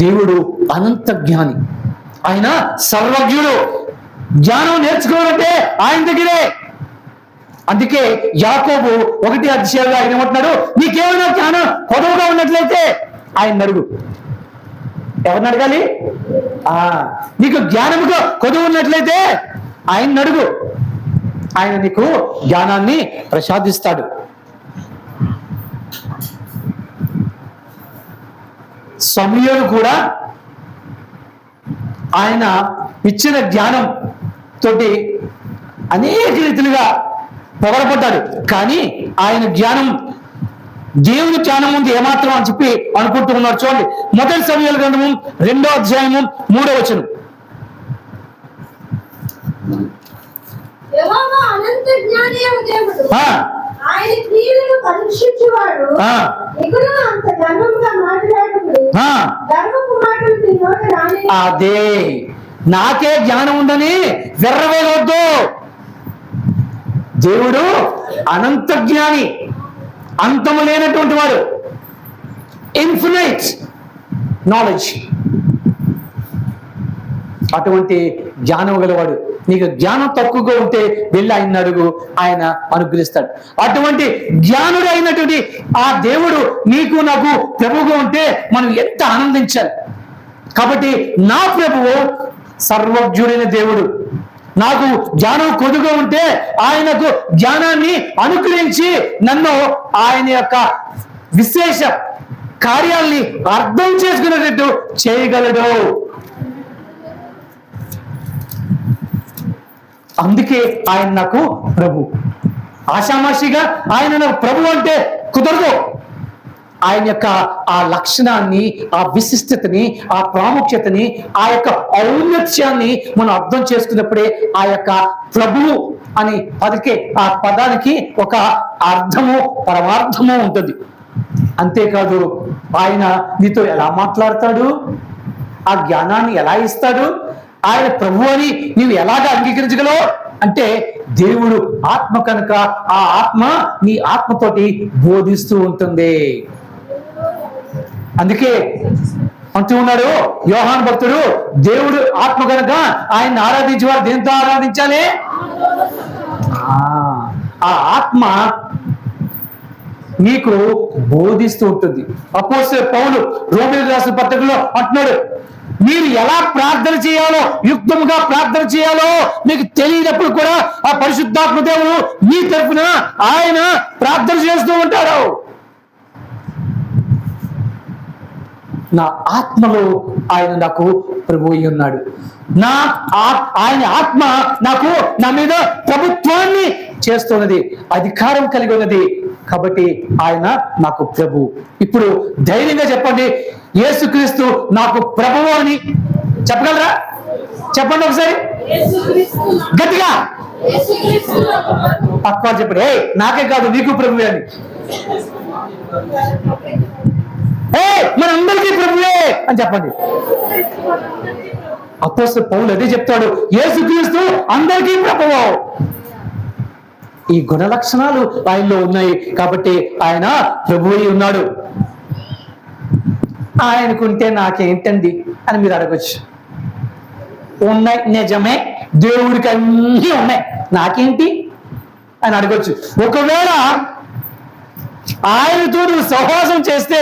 దేవుడు అనంత జ్ఞాని, ఆయన సర్వజ్ఞుడు. జ్ఞానం నేర్చుకోవాలంటే ఆయన దగ్గరే. అందుకే యాకోబు 1వ అధ్యాయంలో ఆయన ఏమంటున్నాడు? నీకేమైనా జ్ఞానం కొదవగా ఉన్నట్లయితే ఆయన అడుగు. ఎవరిని అడగాలి? నీకు జ్ఞానముగా కొదువు ఉన్నట్లయితే ఆయన అడుగు. ఆయన నీకు జ్ఞానాన్ని ప్రసాదిస్తాడు. సమూయేలు కూడా ఆయన ఇచ్చిన జ్ఞానం తోటి అనేక రీతిలుగా పొగడపడ్డాడు. కానీ ఆయన జ్ఞానం దేవుని జ్ఞానం ఉంది ఏమాత్రం అని చెప్పి అనుకుంటూ ఉన్నారు. చూడండి, 1 సమూయేలు గ్రంథము 2వ అధ్యాయము 3వ వచనం. యెహోవా అనంత జ్ఞాని అయిన దేవుడు, ఆయన క్రియలను పరీక్షించువాడు. ఇకను అంత గర్వముగా మాట్లాడకండి, గర్వపు మాటలు మీ నోట రాని. అదే, నాకే జ్ఞానం ఉందని వెర్రవేయవద్దు. దేవుడు అనంత జ్ఞాని, అంతము లేనటువంటి వాడు, ఇన్ఫినైట్ నాలెడ్జ్. అటువంటి జ్ఞానం గలవాడు. నీకు జ్ఞానం తక్కువగా ఉంటే వెళ్ళి ఆయన అడుగు, ఆయన అనుగ్రహిస్తాడు. అటువంటి జ్ఞానుడు అయినటువంటి ఆ దేవుడు నీకు నాకు ప్రభువుగా ఉంటే మనం ఎంత ఆనందించాలి. కాబట్టి నా ప్రభువు సర్వజ్ఞుడైన దేవుడు. నాకు జ్ఞానం కొద్దుగా ఉంటే ఆయనకు జ్ఞానాన్ని అనుగ్రహించి నన్ను ఆయన యొక్క విశేష కార్యాల్ని అర్థం చేసుకునేటట్టు చేయగలడు. అందుకే ఆయన నాకు ప్రభు. ఆషామాషిగా ఆయన నాకు ప్రభు అంటే కుదరదు. ఆయన యొక్క ఆ లక్షణాన్ని, ఆ విశిష్టతని, ఆ ప్రాముఖ్యతని, ఆ యొక్క ఔన్నత్యాన్ని మనం అర్థం చేసుకున్నప్పుడే ఆ యొక్క ప్రభువు అని ఆ పదానికి ఒక అర్థము, పరమార్థము ఉంటుంది. అంతేకాదు ఆయన నీతో ఎలా మాట్లాడతాడు, ఆ జ్ఞానాన్ని ఎలా ఇస్తాడు, ఆయన ప్రభు అని నీవు ఎలాగ అంగీకరించగలవు అంటే దేవుడు ఆత్మ కనుక ఆ ఆత్మ నీ ఆత్మతోటి బోధిస్తూ ఉంటుంది. అందుకే అంటూ ఉన్నాడు యోహాను భక్తుడు, దేవుడు ఆత్మ కనుక ఆయన ఆరాధించేవారు దేంతో ఆరాధించాలి? ఆ ఆత్మ మీకు బోధిస్తూ ఉంటుంది. అపోస్తలుడైన పౌలు రోమీయులకు రాసిన పత్రికలో అంటున్నాడు, మీరు ఎలా ప్రార్థన చేయాలో, యుక్తముగా ప్రార్థన చేయాలో మీకు తెలియనప్పుడు కూడా ఆ పరిశుద్ధాత్మ దేవుడు మీ తరఫున ఆయన ప్రార్థన చేస్తూ ఉంటాడు. నా ఆత్మలో ఆయన నాకు ప్రభు అయి ఉన్నాడు. ఆయన ఆత్మ నాకు నా మీద ప్రభుత్వాన్ని చేస్తున్నది, అధికారం కలిగి ఉన్నది. కాబట్టి ఆయన నాకు ప్రభు. ఇప్పుడు ధైర్యంగా చెప్పండి, యేసుక్రీస్తు నాకు ప్రభువు అని చెప్పగలరా? చెప్పండి ఒకసారి గట్టిగా. పక్కా చెప్పండి, ఏ నాకే కాదు నీకు ప్రభువే అని. మనందరికీ ప్రభువే అని చెప్పండి. అపోస్తలుడైన పౌలు అదే చెప్తాడు, యేసుక్రీస్తు అందరికీ ప్రభువు. ఈ గుణ లక్షణాలు ఆయనలో ఉన్నాయి కాబట్టి ఆయన ప్రభువు అయి ఉన్నాడు. ఆయనకుంటే నాకేంటండి అని మీరు అడగచ్చు. ఉన్నాయి, నిజమే, దేవుడికి అన్నీ ఉన్నాయి, నాకేంటి అని అడగచ్చు. ఒకవేళ ఆయనతో నువ్వు సహవాసం చేస్తే,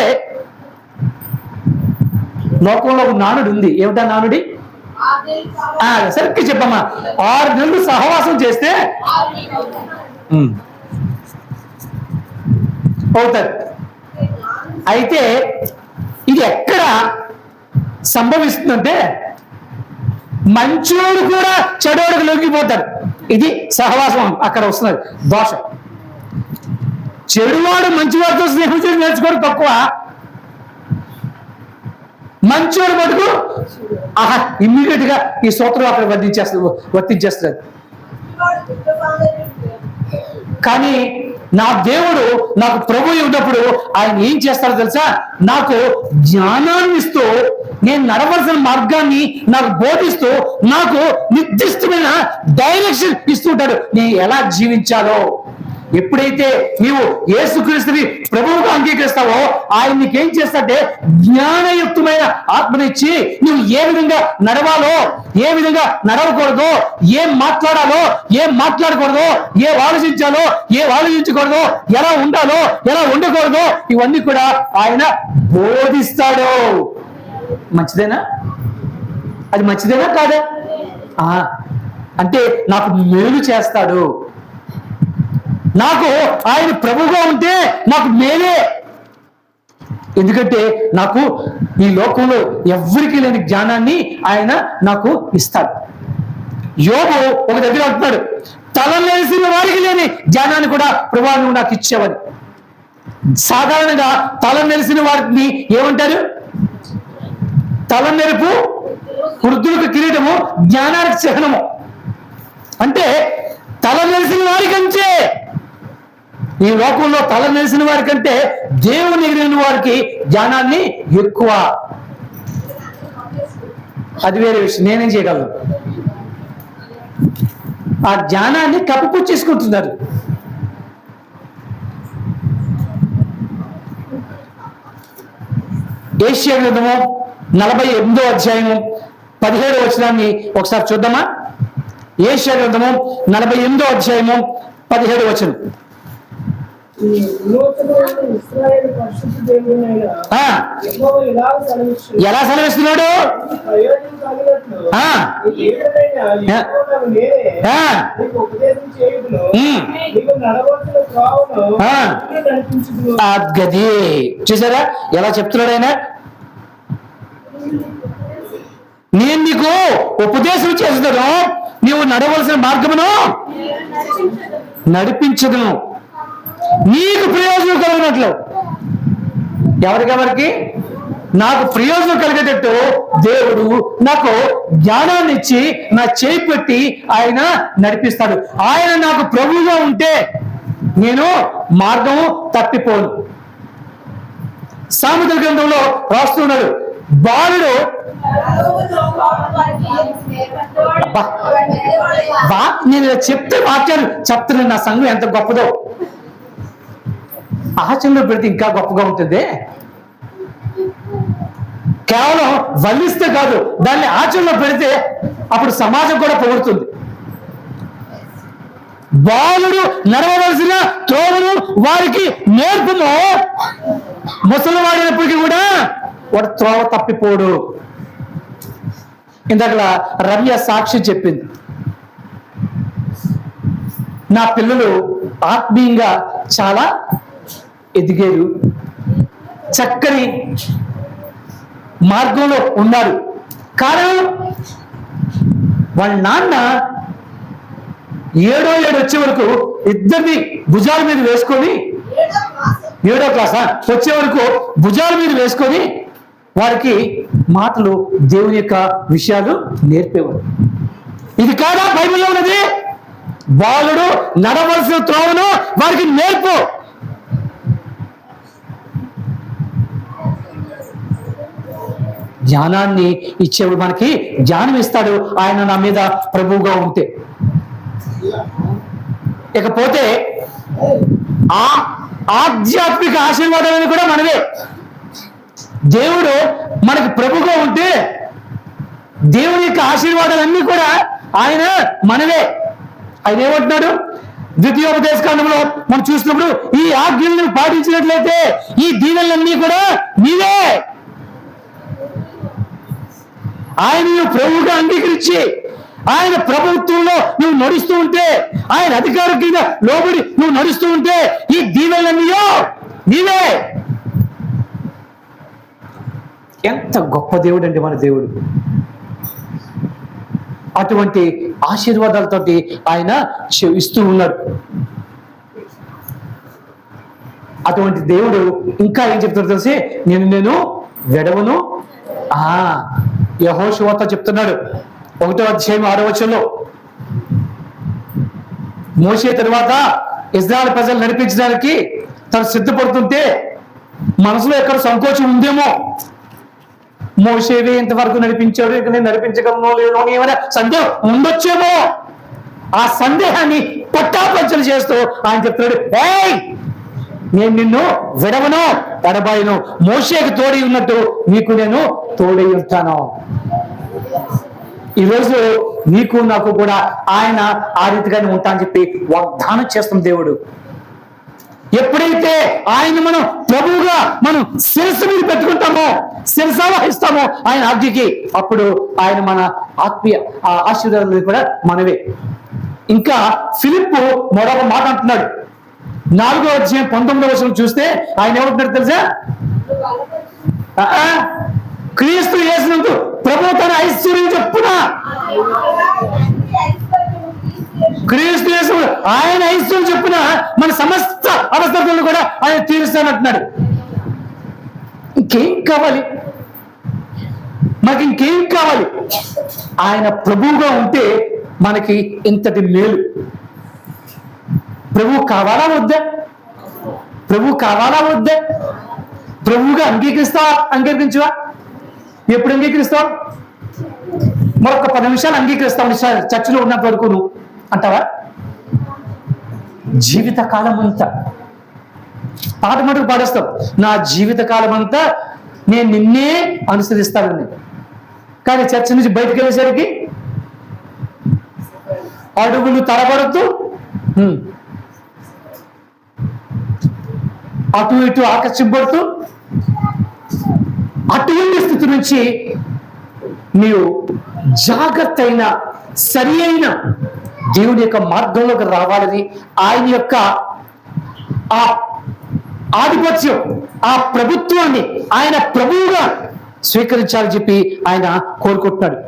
లోకంలో ఒక నానుడు ఉంది. ఏమిటా నానుడి? సరిగ్గా చెప్పమ్మా. 6 నెలలు సహవాసం చేస్తే అవుతారు. అయితే ఇది ఎక్కడ సంభవిస్తుందంటే, మంచోడు కూడా చెడోడికి లొంగిపోతాడు. ఇది సహవాసం అక్కడ వస్తున్నది దోషం. చెడువాడు మంచివాడితో స్నేహం చేసి నేర్చుకోవడం తక్కువ, మంచోడు మటుకు ఇమ్మీడియట్ గా ఈ సూత్రం అక్కడ వర్తించేస్తుంది. కానీ నా దేవుడు నాకు ప్రభు ఉన్నప్పుడు ఆయన ఏం చేస్తారో తెలుసా? నాకు జ్ఞానాన్ని ఇస్తూ, నేను నడవలసిన మార్గాన్ని నాకు బోధిస్తూ, నాకు నిర్దిష్టమైన డైరెక్షన్ ఇస్తుంటాడు నేను ఎలా జీవించాలో. ఎప్పుడైతే నీవు యేసుక్రీస్తుని ప్రభువుగా అంగీకరిస్తావో ఆయన నీకేం చేస్తాడంటే జ్ఞానయుక్తమైన ఆత్మనిచ్చి నువ్వు ఏ విధంగా నడవాలో, ఏ విధంగా నడవకూడదో, ఏం మాట్లాడాలో, ఏం మాట్లాడకూడదో, ఏం ఆలోచించాలో, ఏం ఆలోచించకూడదో, ఎలా ఉండాలో, ఎలా ఉండకూడదో, ఇవన్నీ కూడా ఆయన బోధిస్తాడు. మంచిదేనా? అది మంచిదేనా కాదా? అంటే నాకు మేలు చేస్తాడు. నాకు ఆయన ప్రభువుగా ఉంటే నాకు మేలే. ఎందుకంటే నాకు ఈ లోకంలో ఎవ్వరికీ లేని జ్ఞానాన్ని ఆయన నాకు ఇస్తాడు. యోబు ఒక దగ్గర అంటున్నాడు, తలనేసిన వారికి లేని జ్ఞానాన్ని కూడా ప్రభువా నువ్వు నాకు ఇచ్చేవని. సాధారణంగా తల నెలిసిన వారిని ఏమంటారు? తల మెరుపు వృద్ధులకు కిరీటము, జ్ఞానానికి చిహ్నము. అంటే తల నెలిసిన వారికంటే, ఈ లోకంలో తల నెలిసిన వారికంటే దేవుని ఎరిగిన వారికి జ్ఞానాన్ని ఎక్కువ. అది వేరే విషయం, నేనేం చేయగలను? ఆ జ్ఞానాన్ని కప్పిపుచ్చేసుకుంటున్నారు. ఏషియా గ్రంథము 48వ అధ్యాయము 17వ వచనాన్ని ఒకసారి చూద్దామా? ఏషియా గ్రంథము 48వ అధ్యాయము 17వ వచనం. ఎలా సెలవిస్తున్నాడు? గది చూసారా ఎలా చెప్తున్నాడు ఆయన? నేను నీకు ఉపదేశం చేస్తున్నాను, నీవు నడవలసిన మార్గమును నడిపించదును, నీకు ప్రయోజనం కలిగినట్లు. ఎవరికెవరికి? నాకు ప్రయోజనం కలిగేటట్టు దేవుడు నాకు జ్ఞానాన్ని ఇచ్చి నా చేయి పెట్టి ఆయన నడిపిస్తాడు. ఆయన నాకు ప్రభువుగా ఉంటే నేను మార్గము తప్పిపోను. సామెతల గ్రంథంలో రాస్తున్నాడు, బాలుడు నేను చెప్తే వాక్యాలు చెప్తున్నాను, నా సంఘం ఎంత గొప్పదో. ఆచరణలో పెడితే ఇంకా గొప్పగా ఉంటుంది. కేవలం వల్లిస్తే కాదు, దాన్ని ఆచరణలో పెడితే అప్పుడు సమాజం కూడా పొగుడుతుంది. బాలుడు నడవవలసిన త్రోవను వారికి నేర్పుము, ముసలివాడినప్పటికీ కూడా వాడు త్రోవ తప్పిపోడు. ఇందాక రమ్య సాక్షి చెప్పింది, నా పిల్లలు ఆత్మీయంగా చాలా ఎదిగారు, చక్కని మార్గంలో ఉన్నారు. కారణం వాళ్ళ నాన్న ఏడో వచ్చే వరకు ఇద్దరిని భుజాల మీద వేసుకొని, 7వ క్లాస్ వచ్చే వరకు భుజాల మీద వేసుకొని వారికి మాటలు, దేవుని యొక్క విషయాలు నేర్పేవారు. ఇది కాదా బైబిల్లో ఉన్నది? బాలుడు నడవలసిన త్రోవను వారికి నేర్పు. జ్ఞానాన్ని ఇచ్చేవాడు, మనకి జ్ఞానం ఇస్తాడు ఆయన నా మీద ప్రభువుగా ఉంటే. ఇకపోతే ఆ ఆధ్యాత్మిక ఆశీర్వాదాలను కూడా మనవే. దేవుడు మనకి ప్రభుగా ఉంటే దేవుని యొక్క ఆశీర్వాదాలన్నీ కూడా ఆయన మనవే. ఆయన ఏమంటున్నాడు? ద్వితీయోపదేశ కాండంలో మనం చూసినప్పుడు, ఈ ఆజ్ఞలను పాటించినట్లయితే ఈ దీవెనలన్నీ కూడా నీవే. ఆయన నువ్వు ప్రభువుగా అంగీకరించి ఆయన ప్రభుత్వంలో నువ్వు నడుస్తూ ఉంటే, ఆయన అధికారం కింద లోబడి నువ్వు నడుస్తూ ఉంటే ఈ దీవెనలన్నీయో నీవే. ఎంత గొప్ప దేవుడు అండి మన దేవుడు. అటువంటి ఆశీర్వాదాలతోటి ఆయన ఇస్తూ ఉన్నాడు. అటువంటి దేవుడు ఇంకా ఏం చెప్తాడు తెలిసి, నేను వెడవను. యెహోషువతో చెప్తున్నాడు 1వ అధ్యాయం 6వ వచనంలో, మోషే తరువాత ఇశ్రాయేలు ప్రజలు నడిపించడానికి తను సిద్ధపడుతుంటే మనసులో ఎక్కడ సంకోచం ఉందేమో, మోషేవే ఇంతవరకు నడిపించాడు, ఇక నేను నడిపించగలను లేదో అని ఏమైనా సందేహం ఉండొచ్చేమో. ఆ సందేహాన్ని పట్టాపంచలు చేస్తూ ఆయన చెప్తాడు, ఏయ్ నేను నిన్ను విడవను, ఎడబాయను. మోషేకి తోడై ఉన్నట్టు నీకు నేను తోడై ఉంటాను. ఈరోజు నీకు నాకు కూడా ఆయన ఆ రీతిగానే ఉంటా అని చెప్పి వాగ్దానం చేస్తాం దేవుడు. ఎప్పుడైతే ఆయన మనం ప్రభువుగా మనం శిరస్సు మీద పెట్టుకుంటామో, శిరసావహిస్తామో ఆయన ఆజ్ఞకి, అప్పుడు ఆయన మన ఆత్మీయ ఆశీర్వాదాలు కూడా మనవే. ఇంకా ఫిలిప్పు మరొక మాట అంటున్నాడు, 4వ అధ్యాయం 19వ వచనం చూస్తే ఆయన ఏమంటున్నాడు తెలుసా? క్రీస్తు యేసునందు ప్రభు తన ఐశ్వర్యం చెప్పున, క్రీస్తు యేసు ఆయన ఐశ్వర్యం చెప్పున మన సమస్త అవసరాలను కూడా ఆయన తీరుస్తానంటున్నాడు. ఇంకేం కావాలి మనకి? ఇంకేం కావాలి? ఆయన ప్రభువుగా ఉంటే మనకి ఇంతటి మేలు. ప్రభు కావాలా వద్దా? ప్రభు కావాలా వద్దా? ప్రభువుగా అంగీకరించవా? ఎప్పుడు అంగీకరిస్తావు? మరొక 10 నిమిషాలు అంగీకరిస్తావు చర్చలో ఉన్నంత వరకు నువ్వు అంటావా? జీవితకాలం అంతా పాట మటుకు పాడేస్తావు, నా జీవితకాలం అంతా నేను నిన్నే అనుసరిస్తానని. కానీ చర్చ నుంచి బయటకు వెళ్ళేసరికి అడుగులు తడబడుతూ అటు ఇటు ఆకర్షింపడుతూ, అటువంటి స్థితి నుంచి నీవు జాగ్రత్త అయిన సరి అయిన దేవుని యొక్క మార్గంలోకి రావాలని, ఆయన యొక్క ఆ ఆధిపత్యం, ఆ ప్రభుత్వాన్ని ఆయన ప్రభువుగా స్వీకరించాలని చెప్పి ఆయన కోరుకుంటున్నాడు.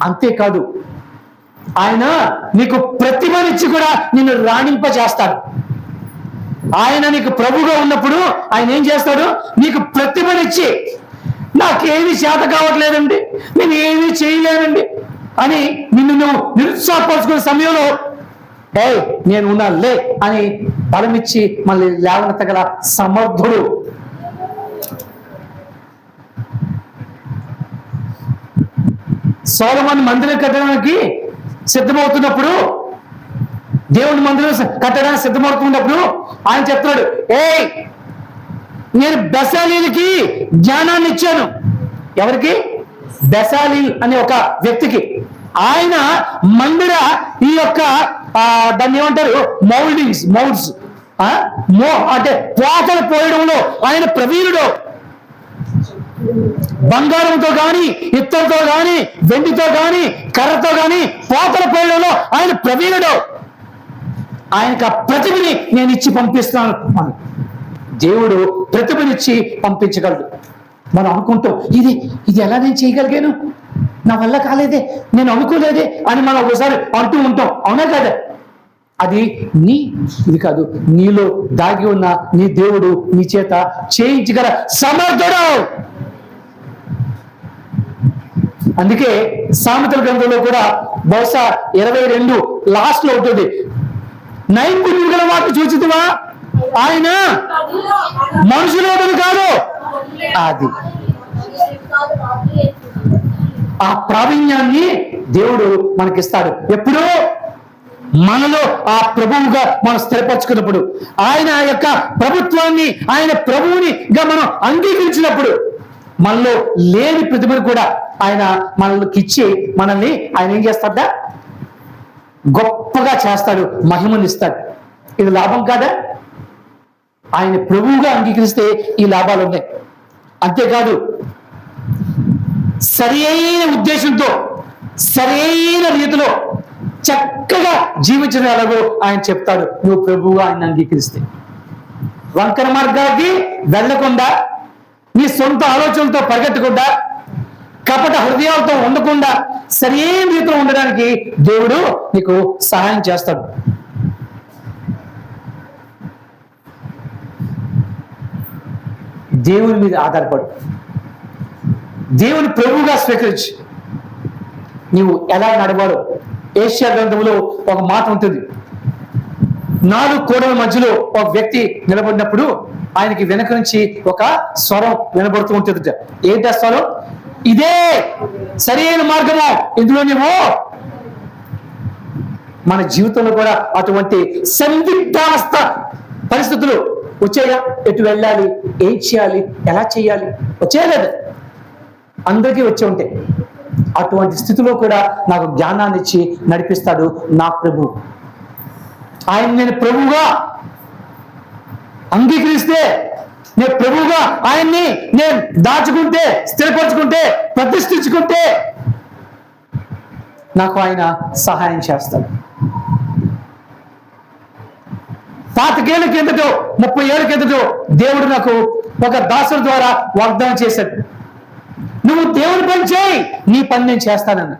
అంతేకాదు, ఆయన నీకు ప్రతిభనిచ్చి కూడా నిన్ను రాణింపజేస్తాడు. ఆయన నీకు ప్రభుగా ఉన్నప్పుడు ఆయన ఏం చేస్తాడు? నీకు ప్రతిభనిచ్చి, నాకేమీ చేత కావట్లేదండి, నేను ఏమీ చేయలేనండి అని నిన్ను నువ్వు నిరుత్సాహపరుచుకునే సమయంలో, నేను ఉన్నాలే అని బలమిచ్చి మళ్ళీ లేవనెత్తగల సమర్థుడు. సొలొమోను మందిరం కట్టడానికి సిద్ధమవుతున్నప్పుడు, దేవుని మందిరం కట్టడానికి సిద్ధమవుతున్నప్పుడు ఆయన చెప్తున్నాడు, నేను బెసాలీలకి జ్ఞానాన్ని ఇచ్చాను. ఎవరికి? బెసాలీల్ అనే ఒక వ్యక్తికి. ఆయన మందిర ఈ యొక్క దాన్ని ఏమంటారు మౌల్డ్స్ అంటే పోతలు పోయడంలో ఆయన ప్రవీణుడు. బంగారంతో గాని, ఇత్తడితో గాని, వెండితో గాని, కర్రతో గాని పోతలు పోయడంలో ఆయన ప్రవీణుడు. ఆయనకు ఆ ప్రతిభని నేను ఇచ్చి పంపిస్తున్నాను అని దేవుడు ప్రతిభనిచ్చి పంపించగలడు. మనం అనుకుంటాం ఇది ఎలా నేను చేయగలిగాను, నా వల్ల కాలేదే, నేను అనుకోలేదే అని మనం ఒకసారి అంటూ ఉంటాం. అవునా కదా? అది ఇది కాదు, నీలో దాగి ఉన్న నీ దేవుడు నీ చేత చేయించగల సమర్థుడు. అందుకే సామెతల గ్రంథంలో కూడా బహుశా 22 లాస్ట్ లో ఉంటుంది, నైపుణ్యం గల వాటిని చూచితివా, ఆయన మనుషులేదని కాదు. అది ఆ ప్రావీణ్యాన్ని దేవుడు మనకిస్తాడు. ఎప్పుడూ మనలో ఆ ప్రభువుగా మనం స్థిరపరచుకున్నప్పుడు, ఆయన యొక్క ప్రభుత్వాన్ని, ఆయన ప్రభువునిగా మనం అంగీకరించినప్పుడు, మనలో లేని ప్రతిభను కూడా ఆయన మనకి ఇచ్చి మనల్ని ఆయన ఏం చేస్తాడా, గొప్పగా చేస్తాడు, మహిమనిస్తాడు. ఇది లాభం కాదా? ఆయన ప్రభువుగా అంగీకరిస్తే ఈ లాభాలు ఉన్నాయి. అంతేకాదు, సరి అయిన ఉద్దేశంతో సరైన రీతిలో చక్కగా జీవించిన ఎలాగో ఆయన చెప్తాడు, నువ్వు ప్రభువుగా ఆయన అంగీకరిస్తే. వంకర మార్గానికి వెళ్లకుండా, నీ సొంత ఆలోచనలతో పరిగెత్తకుండా, కపట హృదయాలతో ఉండకుండా సరైన రీతిలో ఉండడానికి దేవుడు నీకు సహాయం చేస్తాడు. దేవుని మీద ఆధారపడు, దేవుని ప్రభువుగా స్వీకరించి నీవు ఎలా నడవాలో. ఏషియా గ్రంథంలో ఒక మాట ఉంటుంది, 4 కోడల మధ్యలో ఒక వ్యక్తి నిలబడినప్పుడు ఆయనకి వెనక నుంచి ఒక స్వరం వినబడుతూ ఉంటుంది. ఏంటి ఆ స్వరం? ఇదే సరైన మార్గము, ఇందులో నీవు. మన జీవితంలో కూడా అటువంటి సందిగ్ధావస్థ పరిస్థితులు వచ్చాయా? ఎటు వెళ్ళాలి, ఏం చేయాలి, ఎలా చేయాలి వచ్చేయలేదు, అందరికీ వచ్చి ఉంటాయి. అటువంటి స్థితిలో కూడా నాకు జ్ఞానాన్ని ఇచ్చి నడిపిస్తాడు నా ప్రభు. ఆయన నేను ప్రభువుగా అంగీకరిస్తే, నేను ప్రభువుగా ఆయన్ని నేను దాచుకుంటే, స్థిరపరచుకుంటే, ప్రతిష్ఠించుకుంటే నాకు ఆయన సహాయం చేస్తాడు. 25 ఏళ్ల కిందటో 30 ఏళ్ల కిందటో దేవుడు నాకు ఒక దాసుడి ద్వారా వాగ్దానం చేశాడు, నువ్వు దేవుడి పని చేయి, నీ పని నేను చేస్తానన్న.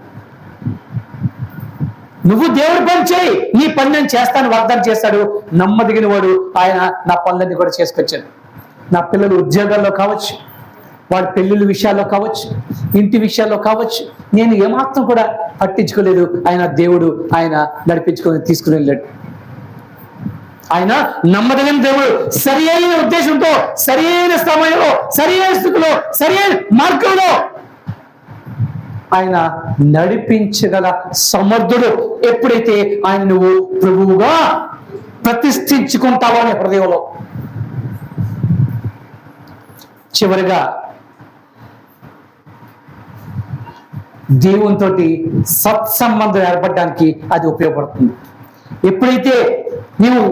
నువ్వు దేవుడి పని చేయి, నీ పని నేను చేస్తాను వాగ్దానం చేస్తాడు. నమ్మదగిన వాడు ఆయన నా పనులన్నీ కూడా చేసుకొచ్చాడు. నా పిల్లలు ఉద్యోగాల్లో కావచ్చు, వాడి పెళ్ళిళ్ళ విషయాల్లో కావచ్చు, ఇంటి విషయాల్లో కావచ్చు, నేను ఏమాత్రం కూడా పట్టించుకోలేదు. ఆయన దేవుడు ఆయన నడిపించుకొని తీసుకుని వెళ్ళాడు. ఆయన నమ్మదగిన దేవుడు. సరి అయిన ఉద్దేశంతో, సరి అయిన సమయంలో, సరి అయిన స్థితిలో, సరి అయిన మార్గంలో ఆయన నడిపించగల సమర్థుడు. ఎప్పుడైతే ఆయన నువ్వు ప్రభువుగా ప్రతిష్ఠించుకుంటావో నీ హృదయంలో. చివరిగా దేవునితో సత్సంబంధం ఏర్పడడానికి అది ఉపయోగపడుతుంది. ఎప్పుడైతే నీవు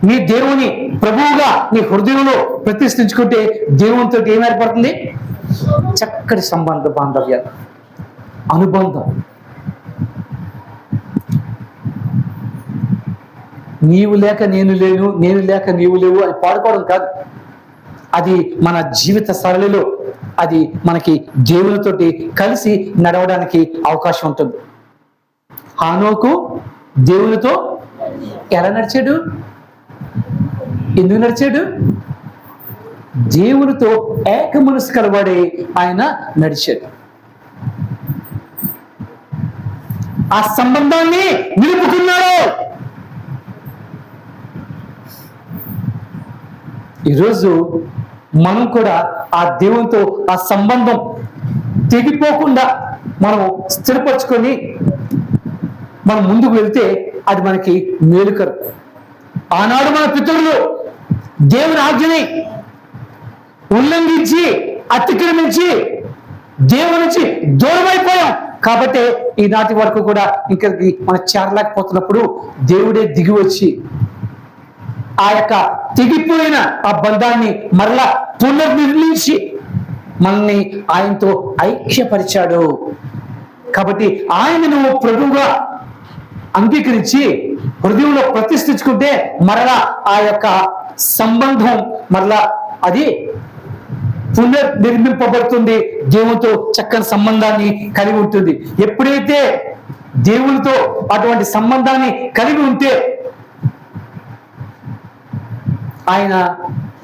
నీ దేవుని ప్రభువుగా నీ హృదయంలో ప్రతిష్ఠించుకుంటే దేవునితో ఏం ఏర్పడుతుంది? చక్కటి బాంధవ్యాలు, అనుబంధం. నీవు లేక నేను లేను, నేను లేక నీవు లేవు అని పాడుకోవడం కాదు. అది మన జీవిత సరళిలో అది మనకి దేవునితోటి కలిసి నడవడానికి అవకాశం ఉంటుంది. హానోకు దేవునితో ఎలా నడిచాడు? ఎందుకు నడిచాడు? దేవునితో ఏక మనసు కలవాడే ఆయన నడిచాడు. ఆ సంబంధాన్ని నిలుపుకున్నాడు. ఈరోజు మనం కూడా ఆ దేవునితో ఆ సంబంధం తెగిపోకుండా మనం స్థిరపరచుకొని మనం ముందుకు వెళ్తే అది మనకి మేలుకరం. ఆనాడు మన పితరులు దేవుని ఆజ్ఞని ఉల్లంఘించి, అతిక్రమించి దేవుని నుంచి దూరమైపోయాం. కాబట్టి ఈనాటి వరకు కూడా ఇంకా మనం చేరలేకపోతున్నప్పుడు దేవుడే దిగి వచ్చి ఆ యొక్క తెగిపోయిన ఆ బంధాన్ని మరలా పునర్నిర్మించి మనల్ని ఆయనతో ఐక్యపరిచాడు. కాబట్టి ఆయన నువ్వు ప్రభువుగా అంగీకరించి హృదయంలో ప్రతిష్ఠించుకుంటే మరలా ఆ యొక్క సంబంధం మరలా అది పునర్నిర్మింపబడుతుంది, దేవునితో చక్కని సంబంధాన్ని కలిగి ఉంటుంది. ఎప్పుడైతే దేవునితో అటువంటి సంబంధాన్ని కలిగి ఉంటే ఆయన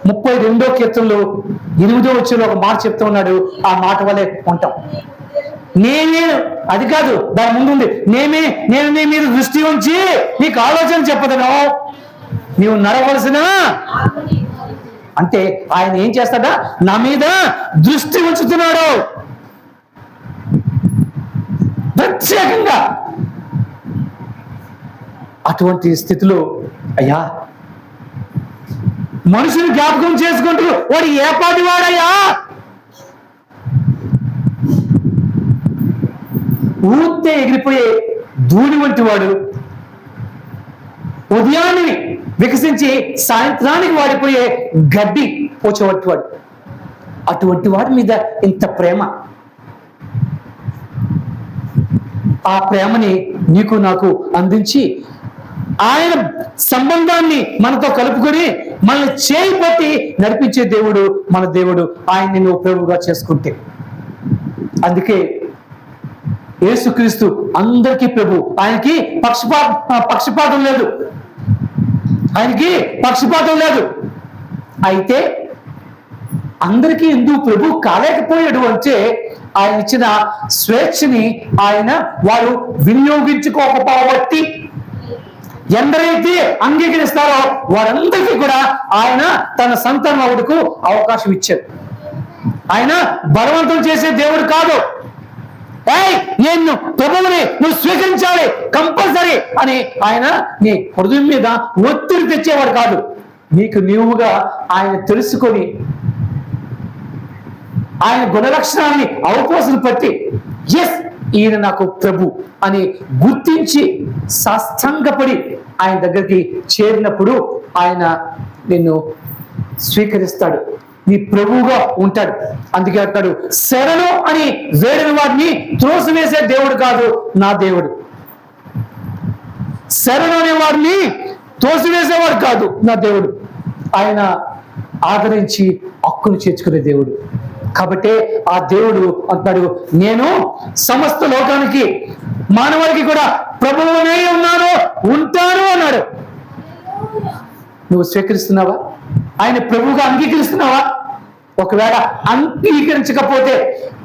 32వ కీర్తనలో 8వ వచనంలో ఒక మాట చెప్తూ ఉన్నాడు. ఆ మాట వల్లే ఉంటాం. నేనే అది కాదు, దాని ముందు ఉంది, నేను నీ మీద దృష్టి ఉంచి నీకు ఆలోచన చెప్పదను, నీవు నడవలసిన అంటే ఆయన ఏం చేస్తాడా, నా మీద దృష్టి ఉంచుతున్నాడు ప్రత్యేకంగా. అటువంటి స్థితిలో అయ్యా మనుషులు జ్ఞాపకం చేసుకుంటూ వాడు ఏ పాటి వాడయ్యా, ఊతే ఎగిరిపోయే ధూళి వంటి వాడు, ఉదయాన్ని వికసించి సాయంత్రానికి వాడిపోయే గడ్డి పోచేవంటి వాడు. అటువంటి వాడి మీద ఇంత ప్రేమ. ఆ ప్రేమని నీకు నాకు అందించి ఆయన సంబంధాన్ని మనతో కలుపుకొని మనల్ని చేయి పట్టి నడిపించే దేవుడు మన దేవుడు. ఆయన్ని నువ్వు ప్రభువుగా చేసుకుంటే, అందుకే యేసుక్రీస్తు అందరికీ ప్రభు. ఆయనకి పక్షపాతం లేదు, ఆయనకి పక్షపాతం లేదు. అయితే అందరికీ ఎందుకు ప్రభు కాలేకపోయాడు అంటే ఆయన ఇచ్చిన స్వేచ్ఛని వారు వినియోగించుకోకపోబట్టి ఎందరైతే అంగీకరిస్తారో వారందరికీ కూడా ఆయన తన సంతానములకు అవకాశం ఇచ్చాడు. ఆయన బలవంతం చేసే దేవుడు కాదు. నేను ప్రభువుని నువ్వు స్వీకరించాలి కంపల్సరీ అని ఆయన నీ హృదయం మీద ఒత్తిడి తెచ్చేవాడు కాదు. నీకు నీవుగా ఆయన తెలుసుకొని ఆయన గుణలక్షణాన్ని అవపోసలు పట్టి ఎస్ ఈయన నాకు ప్రభు అని గుర్తించి సాష్టాంగపడి ఆయన దగ్గరికి చేరినప్పుడు ఆయన నిన్ను స్వీకరిస్తాడు, నీ ప్రభువుగా ఉంటాడు. అందుకే అంటాడు, శరణు అని వేడిన వాడిని త్రోసివేసే దేవుడు కాదు నా దేవుడు. శరణు అనే వాడిని త్రోసివేసేవాడు కాదు నా దేవుడు. ఆయన ఆదరించి హక్కును చేర్చుకునే దేవుడు. కాబట్టి ఆ దేవుడు అంటాడు, నేను సమస్త లోకానికి మానవాళికి కూడా ప్రభువునే ఉన్నాను ఉంటాను అన్నాడు. నువ్వు స్వీకరిస్తున్నావా? ఆయన ప్రభువుగా అంగీకరిస్తున్నావా? ఒకవేళ అంగీకరించకపోతే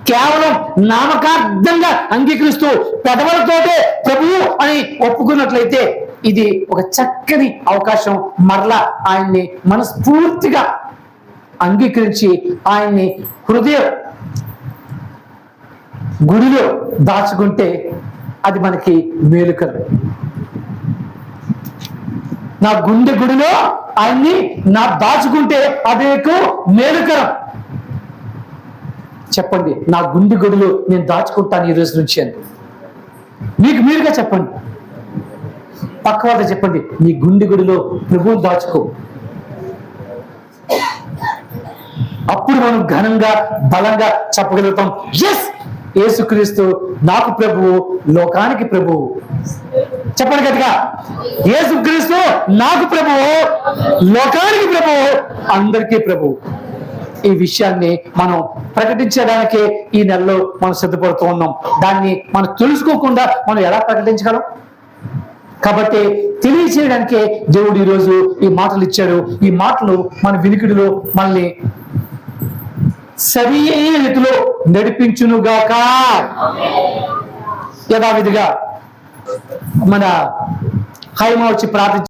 కేవలం నామకార్థంగా అంగీకరిస్తూ పెదవులతోటే ప్రభువు అని ఒప్పుకున్నట్లయితే ఇది ఒక చక్కని అవకాశం. మరలా ఆయన్ని మనస్ఫూర్తిగా అంగీకరించి ఆయన్ని హృదయ గుడిలో దాచుకుంటే అది మనకి మేలుకరం. నా గుండె గుడిలో ఆయన్ని నా దాచుకుంటే అది నీకు మేలుకరం. చెప్పండి, నా గుండె గుడిలో నేను దాచుకుంటాను ఈ రోజు నుంచి అని మీకు మీరుగా చెప్పండి. పక్క వాళ్ళతో చెప్పండి, నీ గుండె గుడిలో ప్రభువు దాచుకో. అప్పుడు మనం ఘనంగా బలంగా చెప్పగలుగుతాం, ఎస్ యేసుక్రీస్తు నాకు ప్రభువు, లోకానికి ప్రభువు. చెప్పండి గట్టిగా, యేసుక్రీస్తు నాకు ప్రభువు, లోకానికి ప్రభువు, అందరికీ ప్రభువు. ఈ విషయాన్ని మనం ప్రకటించడానికే ఈ నెలలో మనం సిద్ధపడుతూ ఉన్నాం. దాన్ని మనం తెలుసుకోకుండా మనం ఎలా ప్రకటించగలం? కాబట్టి తెలియచేయడానికే దేవుడు ఈరోజు ఈ మాటలు ఇచ్చాడు. ఈ మాటలు మన వినికిడిలో మనల్ని సరి అయిన రీతిలో నడిపించునుగాక. యథావిధిగా మన హైమ వచ్చి ప్రార్థించారు.